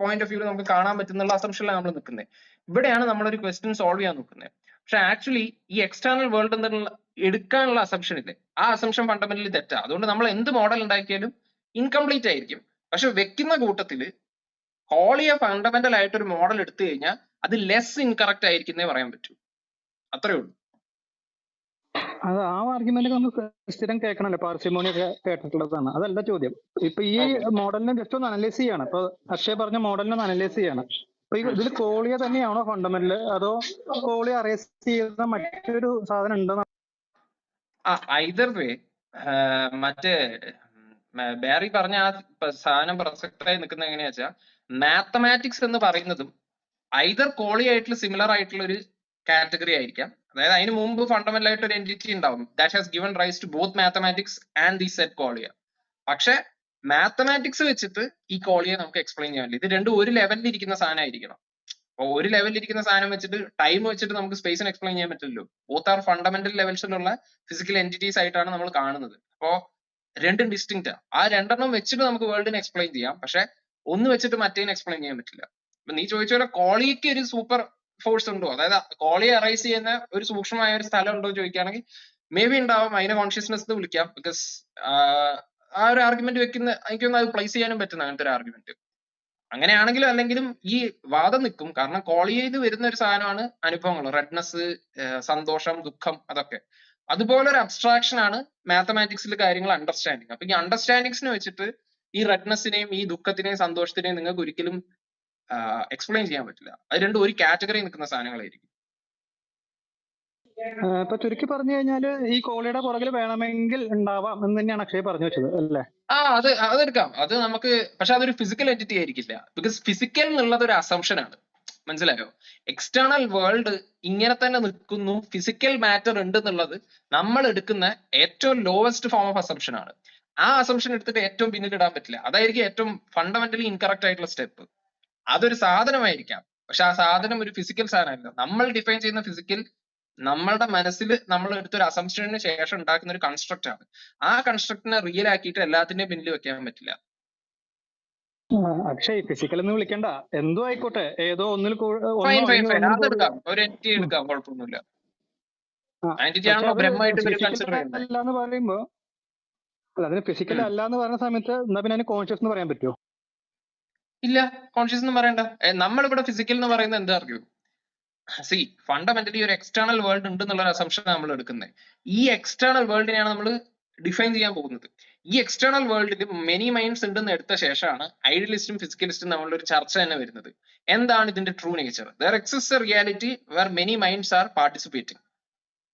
പോയിന്റ് ഓഫ് വ്യൂവിൽ നമുക്ക് കാണാൻ പറ്റുന്നുള്ള അസംഷനിലാണ് നമ്മൾ നിൽക്കുന്നത്. ഇവിടെയാണ് നമ്മളൊരു ക്വസ്റ്റ്യൻ സോൾവ് ചെയ്യാൻ നോക്കുന്നത്. പക്ഷെ ആക്ച്വലി ഈ എക്സ്റ്റേണൽ വേൾഡ് എന്നുള്ള എടുക്കാനുള്ള അസംഷൻ ഇല്ലേ, ആ അസംഷൻ ഫണ്ടമെന്റലി തെറ്റാ. അതുകൊണ്ട് നമ്മൾ എന്ത് മോഡൽ ഉണ്ടാക്കിയാലും ഇൻകംപ്ലീറ്റ് ആയിരിക്കും. പക്ഷെ വെക്കുന്ന കൂട്ടത്തില് കോളിയ ഫണ്ടമെന്റൽ ആയിട്ട് ഒരു മോഡൽ എടുത്തു കഴിഞ്ഞാൽ അത് ലെസ് ഇൻകറക്റ്റ് ആയിരിക്കുന്നേ പറയാൻ പറ്റൂ. അത്രേ ഉള്ളൂ. അത് ആ ആർഗ്യുമെന്റ് നമുക്ക് സ്ഥിരം കേൾക്കണല്ലോ, പാർസിമോണി ഒക്കെ കേട്ടിട്ടുള്ളതാണ്. അതല്ല ചോദ്യം. ഇപ്പൊ ഈ മോഡലിനെ ജസ്റ്റ് ഒന്ന് അനലൈസ് ചെയ്യാണ്. ഇപ്പൊ അക്ഷയ് പറഞ്ഞ മോഡലിനെ ഒന്ന് അനലൈസ് ചെയ്യാണ്. അപ്പൊ ഇതിൽ കോളിയ തന്നെയാണോ ഫണ്ടമെന്റൽ, അതോ കോളിയ അറേസ് ചെയ്യുന്ന മറ്റൊരു സാധനം ഉണ്ടെന്ന്? ഐദർ വേ മറ്റേ ബാരി പറഞ്ഞ ആ സാധനം പ്രസക്തമായി നിൽക്കുന്നത് എങ്ങനെയാ വെച്ചാൽ, മാത്തമാറ്റിക്സ് എന്ന് പറയുന്നതും ഐദർ കോളി ആയിട്ടുള്ള സിമിലർ ആയിട്ടുള്ള ഒരു കാറ്റഗറി ആയിരിക്കാം. അതായത് അതിന് മുമ്പ് ഫണ്ടമെന്റൽ ആയിട്ട് ഒരു എൻറ്റിറ്റി ഉണ്ടാവും that has given rise to both mathematics and the set qualia. പക്ഷെ മാത്തമാറ്റിക്സ് വെച്ചിട്ട് ഈ കോളിയെ നമുക്ക് എക്സ്പ്ലെയിൻ ചെയ്യാൻ പറ്റില്ല. ഇത് രണ്ടും ഒരു ലെവലിൽ ഇരിക്കുന്ന സാധനമായിരിക്കണം. അപ്പൊ ഒരു ലെവലിൽ ഇരിക്കുന്ന സാധനം വെച്ചിട്ട് ടൈം വെച്ചിട്ട് നമുക്ക് സ്പേസിന് എക്സ്പ്ലെയിൻ ചെയ്യാൻ പറ്റില്ലല്ലോ. ബോത്ത് ആർ ഫണ്ടമെന്റൽ ലെവൽസിലുള്ള ഫിസിക്കൽ എൻറ്റിറ്റീസ് ആയിട്ടാണ് നമ്മൾ കാണുന്നത്. അപ്പോ രണ്ടും ഡിസ്റ്റിങ്ക്റ്റാ. ആ രണ്ടെണ്ണം വെച്ചിട്ട് നമുക്ക് വേൾഡിനെ എക്സ്പ്ലെയിൻ ചെയ്യാം. പക്ഷെ ഒന്ന് വെച്ചിട്ട് മറ്റേനെ എക്സ്പ്ലെയിൻ ചെയ്യാൻ പറ്റില്ല. അപ്പൊ നീ ചോദിച്ച പോലെ കോളിക്ക് ഒരു സൂപ്പർ ഫോഴ്സ് ഉണ്ടോ, അതായത് കോളിയെ അറൈസ് ചെയ്യുന്ന ഒരു സൂക്ഷ്മമായ ഒരു സ്ഥലം ഉണ്ടോ എന്ന് ചോദിക്കുകയാണെങ്കിൽ മേ ബി ഉണ്ടാവും. അതിനെ കോൺഷ്യസ്നെസ് എന്ന് വിളിക്കാം. ബിക്കോസ് ആ ഒരു ആർഗ്യുമെന്റ് വെക്കുന്ന എനിക്കൊന്നും അത് പ്ലേസ് ചെയ്യാനും പറ്റുന്ന അങ്ങനത്തെ ഒരു ആർഗ്യുമെന്റ്. അങ്ങനെയാണെങ്കിലും അല്ലെങ്കിലും ഈ വാദം നിൽക്കും. കാരണം കോളിയയിൽ വരുന്ന ഒരു സാധനമാണ് അനുഭവങ്ങൾ, റെഡ്നെസ്, സന്തോഷം, ദുഃഖം, അതൊക്കെ. അതുപോലെ ഒരു അബ്സ്ട്രാക്ഷൻ ആണ് മാത്തമാറ്റിക്സിൽ കാര്യങ്ങൾ അണ്ടർസ്റ്റാൻഡിങ്. അപ്പൊ ഈ അണ്ടർസ്റ്റാൻഡിങ്സിനെ വെച്ചിട്ട് ഈ റെഡ്നെസ്സിനെയും ഈ ദുഃഖത്തിനെയും സന്തോഷത്തിനെയും നിങ്ങൾക്ക് ഒരിക്കലും എക്സ്പ്ലെയിൻ ചെയ്യാൻ പറ്റില്ല. അത് രണ്ടും ഒരു കാറ്റഗറി നിൽക്കുന്ന സാധനങ്ങളായിരിക്കും. ഇപ്പൊ ചുരുക്കി പറഞ്ഞു കഴിഞ്ഞാല് ഈ കോളിയുടെ പുറകിൽ വേണമെങ്കിൽ ഉണ്ടാവാം എന്ന് തന്നെയാണ് അക്ഷയ് പറഞ്ഞു വെച്ചത് അല്ലേ? അതെടുക്കാം. അത് നമുക്ക്, പക്ഷെ അതൊരു ഫിസിക്കൽ എൻറ്റിറ്റി ആയിരിക്കില്ല. ബിക്കോസ് ഫിസിക്കൽ എന്നുള്ളത് ഒരു അസംഷൻ ആണ്. മനസ്സിലായോ? എക്സ്റ്റേണൽ വേൾഡ് ഇങ്ങനെ തന്നെ നിൽക്കുന്നു, ഫിസിക്കൽ മാറ്റർ ഉണ്ട് എന്നുള്ളത് നമ്മൾ എടുക്കുന്ന ഏറ്റവും ലോവസ്റ്റ് ഫോം ഓഫ് അസംഷൻ ആണ്. ആ അസംഷൻ എടുത്തിട്ട് ഏറ്റവും പിന്നിൽ ഇടാൻ പറ്റില്ല. അതായിരിക്കും ഏറ്റവും ഫണ്ടമെന്റലി ഇൻകറക്റ്റ് ആയിട്ടുള്ള സ്റ്റെപ്പ്. അതൊരു സാധനമായിരിക്കാം, പക്ഷെ ആ സാധനം ഒരു ഫിസിക്കൽ സാധനമല്ല. നമ്മൾ ഡിഫൈൻ ചെയ്യുന്ന ഫിസിക്കൽ നമ്മളുടെ മനസ്സിൽ നമ്മൾ എടുത്തൊരു അസംഷന് ശേഷം ഉണ്ടാക്കുന്ന ഒരു കൺസ്ട്രക്റ്റ് ആണ്. ആ കൺസ്ട്രക്റ്റിനെ റിയൽ ആക്കിയിട്ട് എല്ലാത്തിന്റെയും പിന്നിൽ വെക്കാൻ പറ്റില്ല. അക്ഷയ് ഫിസിക്കൽ എന്ന് വിളിക്കണ്ട, എന്തോ ആയിക്കോട്ടെ, ഏതോ ഒന്നിൽ അതെടുക്കാം, ഒരു എൻറ്റിറ്റി എടുക്കാം, കുഴപ്പമൊന്നുമില്ല. എൻറ്റിറ്റി ആണല്ലോ ബ്രഹ്മമായിട്ട് കൺസിഡർ ചെയ്യുന്നത്. അല്ലാന്ന് പറയുമ്പോ അതിന് ഫിസിക്കൽ അല്ല എന്ന് പറയുന്ന സമയത്ത് എന്നാ പിന്നെ അതിന് കോൺഷ്യസ് എന്ന് പറയാൻ പറ്റുമോ? ഇല്ല, കോൺഷ്യസ് എന്ന് പറയണ്ട. നമ്മളിവിടെ ഫിസിക്കൽ എന്ന് പറയുന്നത് എന്താ അറിയൂ? ഫണ്ടമെന്റലി ഒരു എക്സ്റ്റേണൽ വേൾഡ് ഉണ്ട് എന്നുള്ള അസംഷൻ നമ്മൾ എടുക്കുന്നത്. ഈ എക്സ്റ്റേണൽ വേൾഡിനെയാണ് നമ്മൾ ഡിഫൈൻ ചെയ്യാൻ പോകുന്നത്. ഈ എക്സ്റ്റേണൽ വേൾഡിൽ മെനി മൈൻഡ്സ് ഉണ്ടെന്ന് എടുത്ത ശേഷമാണ് ഐഡിയലിസ്റ്റും ഫിസിക്കലിസ്റ്റും നമ്മളുടെ ഒരു ചർച്ച തന്നെ വരുന്നത്. എന്താണ് ഇതിന്റെ true nature? There exist a reality where many minds are participating.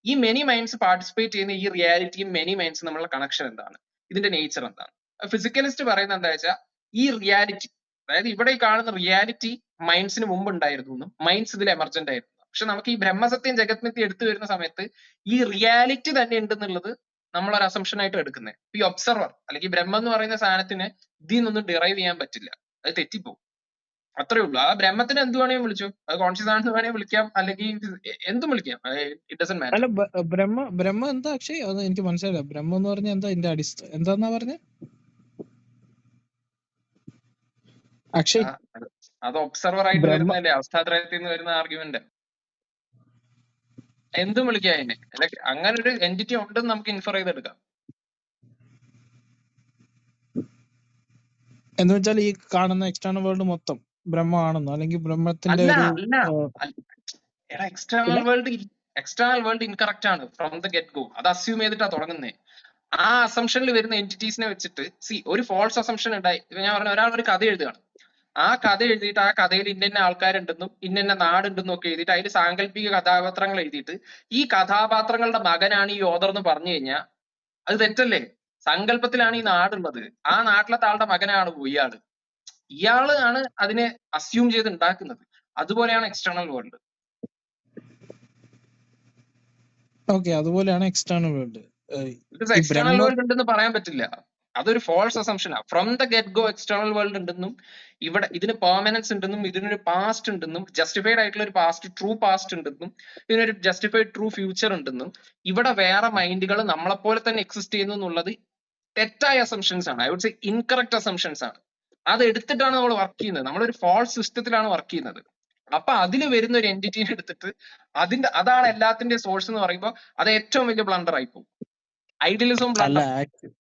ഈ മെനി മൈൻഡ്സ് പാർട്ടിസിപ്പേറ്റ് ചെയ്യുന്ന ഈ റിയാലിറ്റിയും മെനി മൈൻഡ്സും തമ്മിലുള്ള കണക്ഷൻ എന്താണ്? ഇതിന്റെ നേച്ചർ എന്താണ്? ഫിസിക്കലിസ്റ്റ് പറയുന്നത് എന്താ വെച്ചാൽ ഈ റിയാലിറ്റി, അതായത് ഇവിടെ ഈ കാണുന്ന റിയാലിറ്റി മൈൻഡ്സിന് മുമ്പ് ഉണ്ടായിരുന്നു, മൈൻഡ്സ് ഇതിൽ എമർജന്റ് ആയിരുന്നു. പക്ഷെ നമുക്ക് ഈ ബ്രഹ്മസത്യം ജഗത്മിത്യം എടുത്തു വരുന്ന സമയത്ത് ഈ റിയാലിറ്റി തന്നെ ഉണ്ടെന്നുള്ളത് നമ്മളൊരു അസംഷൻ ആയിട്ട് എടുക്കുന്നത്. ഈ ഒബ്സർവർ അല്ലെങ്കിൽ ബ്രഹ്മം എന്ന് പറയുന്ന സാധനത്തിന് ഇതിൽ നിന്നൊന്നും ഡിറൈവ് ചെയ്യാൻ പറ്റില്ല, അത് തെറ്റിപ്പോകും. അത്രേ ഉള്ളൂ. ആ ബ്രഹ്മത്തിന് എന്ത് വേണമെങ്കിലും വിളിച്ചു, അത് കോൺഷ്യസ് ആണെന്ന് വേണമെങ്കിൽ വിളിക്കാം, അല്ലെങ്കിൽ എന്തും വിളിക്കാം. It doesn't matter. അല്ല, ബ്രഹ്മ എന്താ അക്ഷയ്? അത് എനിക്ക് മനസ്സിലായില്ല. ബ്രഹ്മം എന്ന് പറഞ്ഞാൽ എന്താ? ഇതിന്റെ അടിസ്ഥാനം എന്താന്നാ പറഞ്ഞ അക്ഷയ്? അത് ഒബ്സർവർ ആയിട്ട് വരുന്നതല്ലേ, അവസ്ഥാത്രയത്തിൽ നിന്ന് വരുന്ന ആർഗ്യുമെന്റ്. എന്തും വിളിക്കാം അതിനെ. അങ്ങനെ ഒരു എൻറ്റിറ്റി ഉണ്ടെന്ന് നമുക്ക് ഇൻഫർ ചെയ്തെടുക്കാം. എന്ന് വെച്ചാൽ ഈ കാണുന്ന എക്സ്റ്റേണൽ വേൾഡ് മൊത്തം ബ്രഹ്മമാണെന്നോ, അല്ലെങ്കിൽ ബ്രഹ്മത്തിന്റെ external world external world incorrect ആണ് ഫ്രം ദ ഗെറ്റ് ഗോ. അത് അസ്യൂം ചെയ്തിട്ടാ തുടങ്ങുന്നത്. ആ അസംഷനിൽ വരുന്ന എൻറ്റിറ്റീസിനെ വെച്ചിട്ട് ഒരു ഫോൾസ് അസംഷൻ ഉണ്ടായി. ഇപ്പൊ ഞാൻ പറഞ്ഞ ഒരാൾ ഒരു കഥ എഴുതുകയാണ്. ആ കഥ എഴുതിയിട്ട് ആ കഥയിൽ ഇന്ന ആൾക്കാരുണ്ടെന്നും ഇന്ന നാടുണ്ടെന്നും ഒക്കെ എഴുതിയിട്ട് അതിൽ സാങ്കല്പിക കഥാപാത്രങ്ങൾ എഴുതിയിട്ട് ഈ കഥാപാത്രങ്ങളുടെ മകനാണ് ഈ ഓദർ എന്ന് പറഞ്ഞു കഴിഞ്ഞാൽ അത് തെറ്റല്ലേ? സങ്കല്പത്തിലാണ് ഈ നാടുള്ളത്, ആ നാട്ടിലത്തെ ആളുടെ മകനാണ് ഇയാള്. ഇയാള് ആണ് അതിനെ അസ്യൂം ചെയ്ത് ഉണ്ടാക്കുന്നത്. അതുപോലെയാണ് എക്സ്റ്റേണൽ വേൾഡ്. ഓക്കെ, അതുപോലെയാണ് എക്സ്റ്റേണൽ വേൾഡ്. ബിക്കോസ് ഈ എക്സ്റ്റേണൽ ബ്രഹ്മ വേൾഡ് ഉണ്ടെന്ന് പറയാൻ പറ്റില്ല. അതൊരു ഫോൾസ് അസംഷനാണ്. From the get go external world ഉണ്ടെന്നും ഇവിടെ ഇതിന് പെർമനൻസ് ഉണ്ടെന്നും ഇതിനൊരു പാസ്റ്റ് ഉണ്ടെന്നും ജസ്റ്റിഫൈഡ് ആയിട്ടുള്ള ഒരു പാസ്റ്റ്, ട്രൂ പാസ്റ്റ് ഉണ്ടെന്നും ഇതിനൊരു ജസ്റ്റിഫൈഡ് ട്രൂ ഫ്യൂച്ചർ ഉണ്ടെന്നും ഇവിടെ വേറെ മൈൻഡുകൾ നമ്മളെപ്പോലെ തന്നെ എക്സിസ്റ്റ് ചെയ്യുന്നു എന്നുള്ളത് തെറ്റായ അസംഷൻസ് ആണ്. I would say incorrect assumptions ആണ്. അത് എടുത്തിട്ടാണ് നമ്മൾ വർക്ക് ചെയ്യുന്നത്. നമ്മളൊരു ഫോൾസ് സിസ്റ്റത്തിലാണ് വർക്ക് ചെയ്യുന്നത്. അപ്പൊ അതിൽ വരുന്ന ഒരു എൻറ്റിറ്റിനെ എടുത്തിട്ട് അതാണ് എല്ലാത്തിന്റെ സോഴ്സ് എന്ന് പറയുമ്പോൾ അത് ഏറ്റവും വലിയ ബ്ലണ്ടർ ആയിപ്പോ. ഐഡിയലിസം അല്ല, ബ്ലണ്ടർ.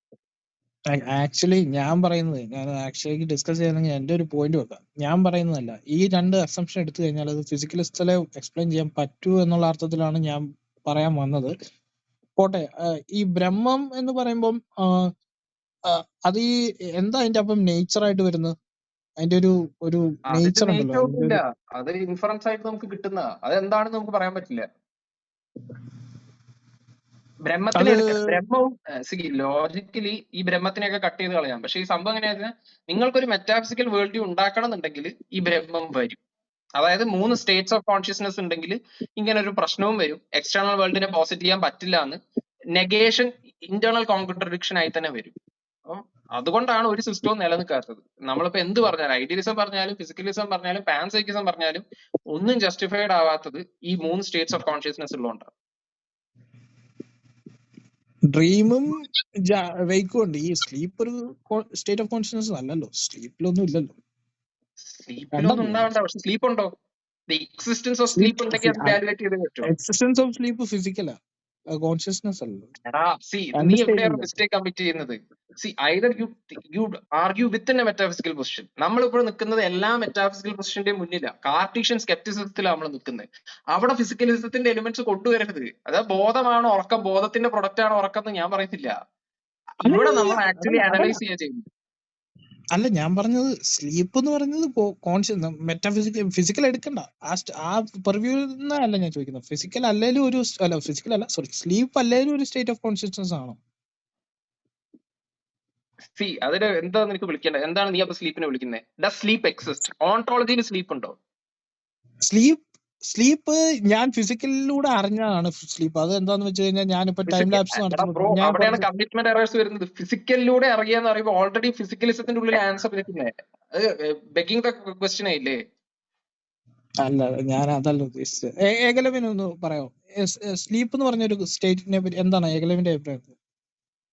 ആക്ച്വലി ഞാൻ പറയുന്നത്, ഞാൻ ആക്ച്വലി ഡിസ്കസ് ചെയ്യണമെങ്കിൽ എന്റെ ഒരു പോയിന്റ് വെക്കാം. ഞാൻ പറയുന്നതല്ല, ഈ രണ്ട് അസംഷൻ എടുത്തു കഴിഞ്ഞാൽ അത് ഫിസിക്കലിസ്റ്റലെ എക്സ്പ്ലെയിൻ ചെയ്യാൻ പറ്റൂ എന്നുള്ള അർത്ഥത്തിലാണ് ഞാൻ പറയാൻ വന്നത്. പോട്ടെ, ഈ ബ്രഹ്മം എന്ന് പറയുമ്പം അത് ഈ എന്താ അതിന്റെ അപ്പം നേച്ചർ ആയിട്ട് വരുന്നത്? അതിന്റെ ഒരു അതിന്റെ നേച്ചർ ഉണ്ടല്ലോ, നേച്ചർ അതിന്റെ ഒന്നുമില്ല. ഒരു അത് ഇൻഫറൻസ് ആയിട്ട് നമുക്ക് കിട്ടുന്ന അതെന്താണെന്ന് നമുക്ക് പറയാൻ പറ്റില്ല. ബ്രഹ്മത്തിനെ അത് ബ്രഹ്മവും ലോജിക്കലി ഈ ബ്രഹ്മത്തിനെയൊക്കെ കട്ട് ചെയ്ത് കളയാം. പക്ഷെ ഈ സംഭവം എങ്ങനെയാ, നിങ്ങൾക്കൊരു മെറ്റാഫിസിക്കൽ വേൾഡ് ഉണ്ടാക്കണം എന്നുണ്ടെങ്കിൽ ഈ ബ്രഹ്മം വരും. അതായത് 3 സ്റ്റേറ്റ്സ് ഓഫ് കോൺഷ്യസ്നെസ് ഉണ്ടെങ്കിൽ ഇങ്ങനെ ഒരു പ്രശ്നവും വരും. എക്സ്റ്റേണൽ വേൾഡിനെ പോസിറ്റ് ചെയ്യാൻ പറ്റില്ല എന്ന് നെഗേഷൻ, ഇന്റേണൽ കോൺട്രഡിക്ഷൻ ആയി തന്നെ വരും. അപ്പം അതുകൊണ്ടാണ് ഒരു സിസ്റ്റവും നിലനിൽക്കാത്തത്. നമ്മളിപ്പോ എന്ത് പറഞ്ഞാലും, ഐഡിയലിസം പറഞ്ഞാലും ഫിസിക്കലിസം പറഞ്ഞാലും പാൻസൈക്കിസം പറഞ്ഞാലും ഒന്നും ജസ്റ്റിഫൈഡ് ആവാത്തത് ഈ 3 സ്റ്റേറ്റ്സ് ഓഫ് കോൺഷ്യസ്നെസ് ഉള്ളതുകൊണ്ടാണ്. ഡ്രീമും വെയ്ക്കും ഉണ്ട്. ഈ സ്ലീപ്പ് ഒരു സ്റ്റേറ്റ് ഓഫ് കോൺഷ്യസ്നസ് അല്ലല്ലോ, സ്ലീപ്പിലൊന്നും ഇല്ലല്ലോ. സ്ലീപ്പിലൊന്നും ഉണ്ടാവണ്ട, പക്ഷെ സ്ലീപ്പ് ഉണ്ടോ? ദി എക്സിസ്റ്റൻസ് ഓഫ് സ്ലീപ്പ് ഉണ്ടെങ്കിൽ അത് വാലുവേറ്റ് ചെയ്ത് പറ്റുമോ? എക്സിസ്റ്റൻസ് ഓഫ് സ്ലീപ്പ് ഫിസിക്കലാ, കോൺഷ്യസ്നസ് അല്ലല്ലോ. നീ എവിടെയാണ് മിസ്റ്റേക്ക് കമ്മിറ്റ് ചെയ്യുന്നത്? Either U argue within A metaphysical position. നമ്മളിപ്പോൾ നിൽക്കുന്നത് എല്ലാ മെറ്റാഫിസിക്കൽ പൊസിഷന്റെയും മുന്നിലാണ്. കാർട്ടീഷ്യൻ സ്കെപ്റ്റിസിസത്തിലാണ് നമ്മൾ നിൽക്കുന്നത്. അവിടെ ഫിസിക്കലിസത്തിന്റെ എലിമെന്റ്സ് കൊണ്ടുവരരുത്. അതായത് ബോധമാണ് ഉറക്കം, ബോധത്തിന്റെ പ്രൊഡക്റ്റ് ആണ് ഉറക്കം എന്ന് ഞാൻ പറയുന്നില്ല. ഇവിടെ നമ്മൾ ആക്ച്വലി അനലൈസ് ചെയ്യാൻ ചെയ്യുന്നു. അല്ല, ഞാൻ പറഞ്ഞത് സ്ലീപ്പ് എന്ന് പറയുന്നത് കോൺഷ്യസ് ഫിസിക്കൽ എടുക്കണ്ട. ആ പെർവ്യൂ അല്ല ഞാൻ ചോദിക്കുന്നത്. ഫിസിക്കൽ അല്ലേലും ഒരു ഫിസിക്കൽ അല്ല, സോറി, സ്ലീപ്പ് അല്ലേലും ഒരു സ്റ്റേറ്റ് ഓഫ് കോൺഷ്യസ്നസ് ആണോ? അതിന് എന്താ നിനക്ക് വിളിക്കേണ്ടത്? എന്താണ് നീ അപ്പൊ സ്ലീപ്പിനെ വിളിക്കുന്നത്? Does sleep exist? ഓണ്ടോളജിയിൽ സ്ലീപ്പ് ഉണ്ടോ? സ്ലീപ്പ് ഞാൻ ഫിസിക്കലിലൂടെ അറിഞ്ഞതാണ് സ്ലീപ്പ്. അത് എന്താന്ന് വെച്ച് കഴിഞ്ഞാൽ ഞാനിപ്പോ ടൈം ലാപ്സ് നടത്തുന്നത് അവിടെയാണ് കമ്മിറ്റ്മെന്റ് എറേഴ്സ് വരുന്നത്. ഫിസിക്കലിലൂടെ അറിയാന്ന് പറയുമ്പോൾ ഓൾറെഡി ഫിസിക്കലിസത്തിന്റെ ഉള്ളിൽ ആൻസർ നിൽക്കുന്നത്. അത് ബെഗിങ് ദ ക്വസ്റ്റ്യൻ ആയില്ലേ? അല്ല, ഞാൻ അതല്ല ഉദ്ദേശിച്ചത്. ഏകലവ്യൻ ഒന്ന് പറയാമോ? സ്ലീപ്പ് എന്ന് പറഞ്ഞ ഒരു സ്റ്റേറ്റിനെ പറ്റി എന്താണ് ഏകലവ്യന്റെ അഭിപ്രായം?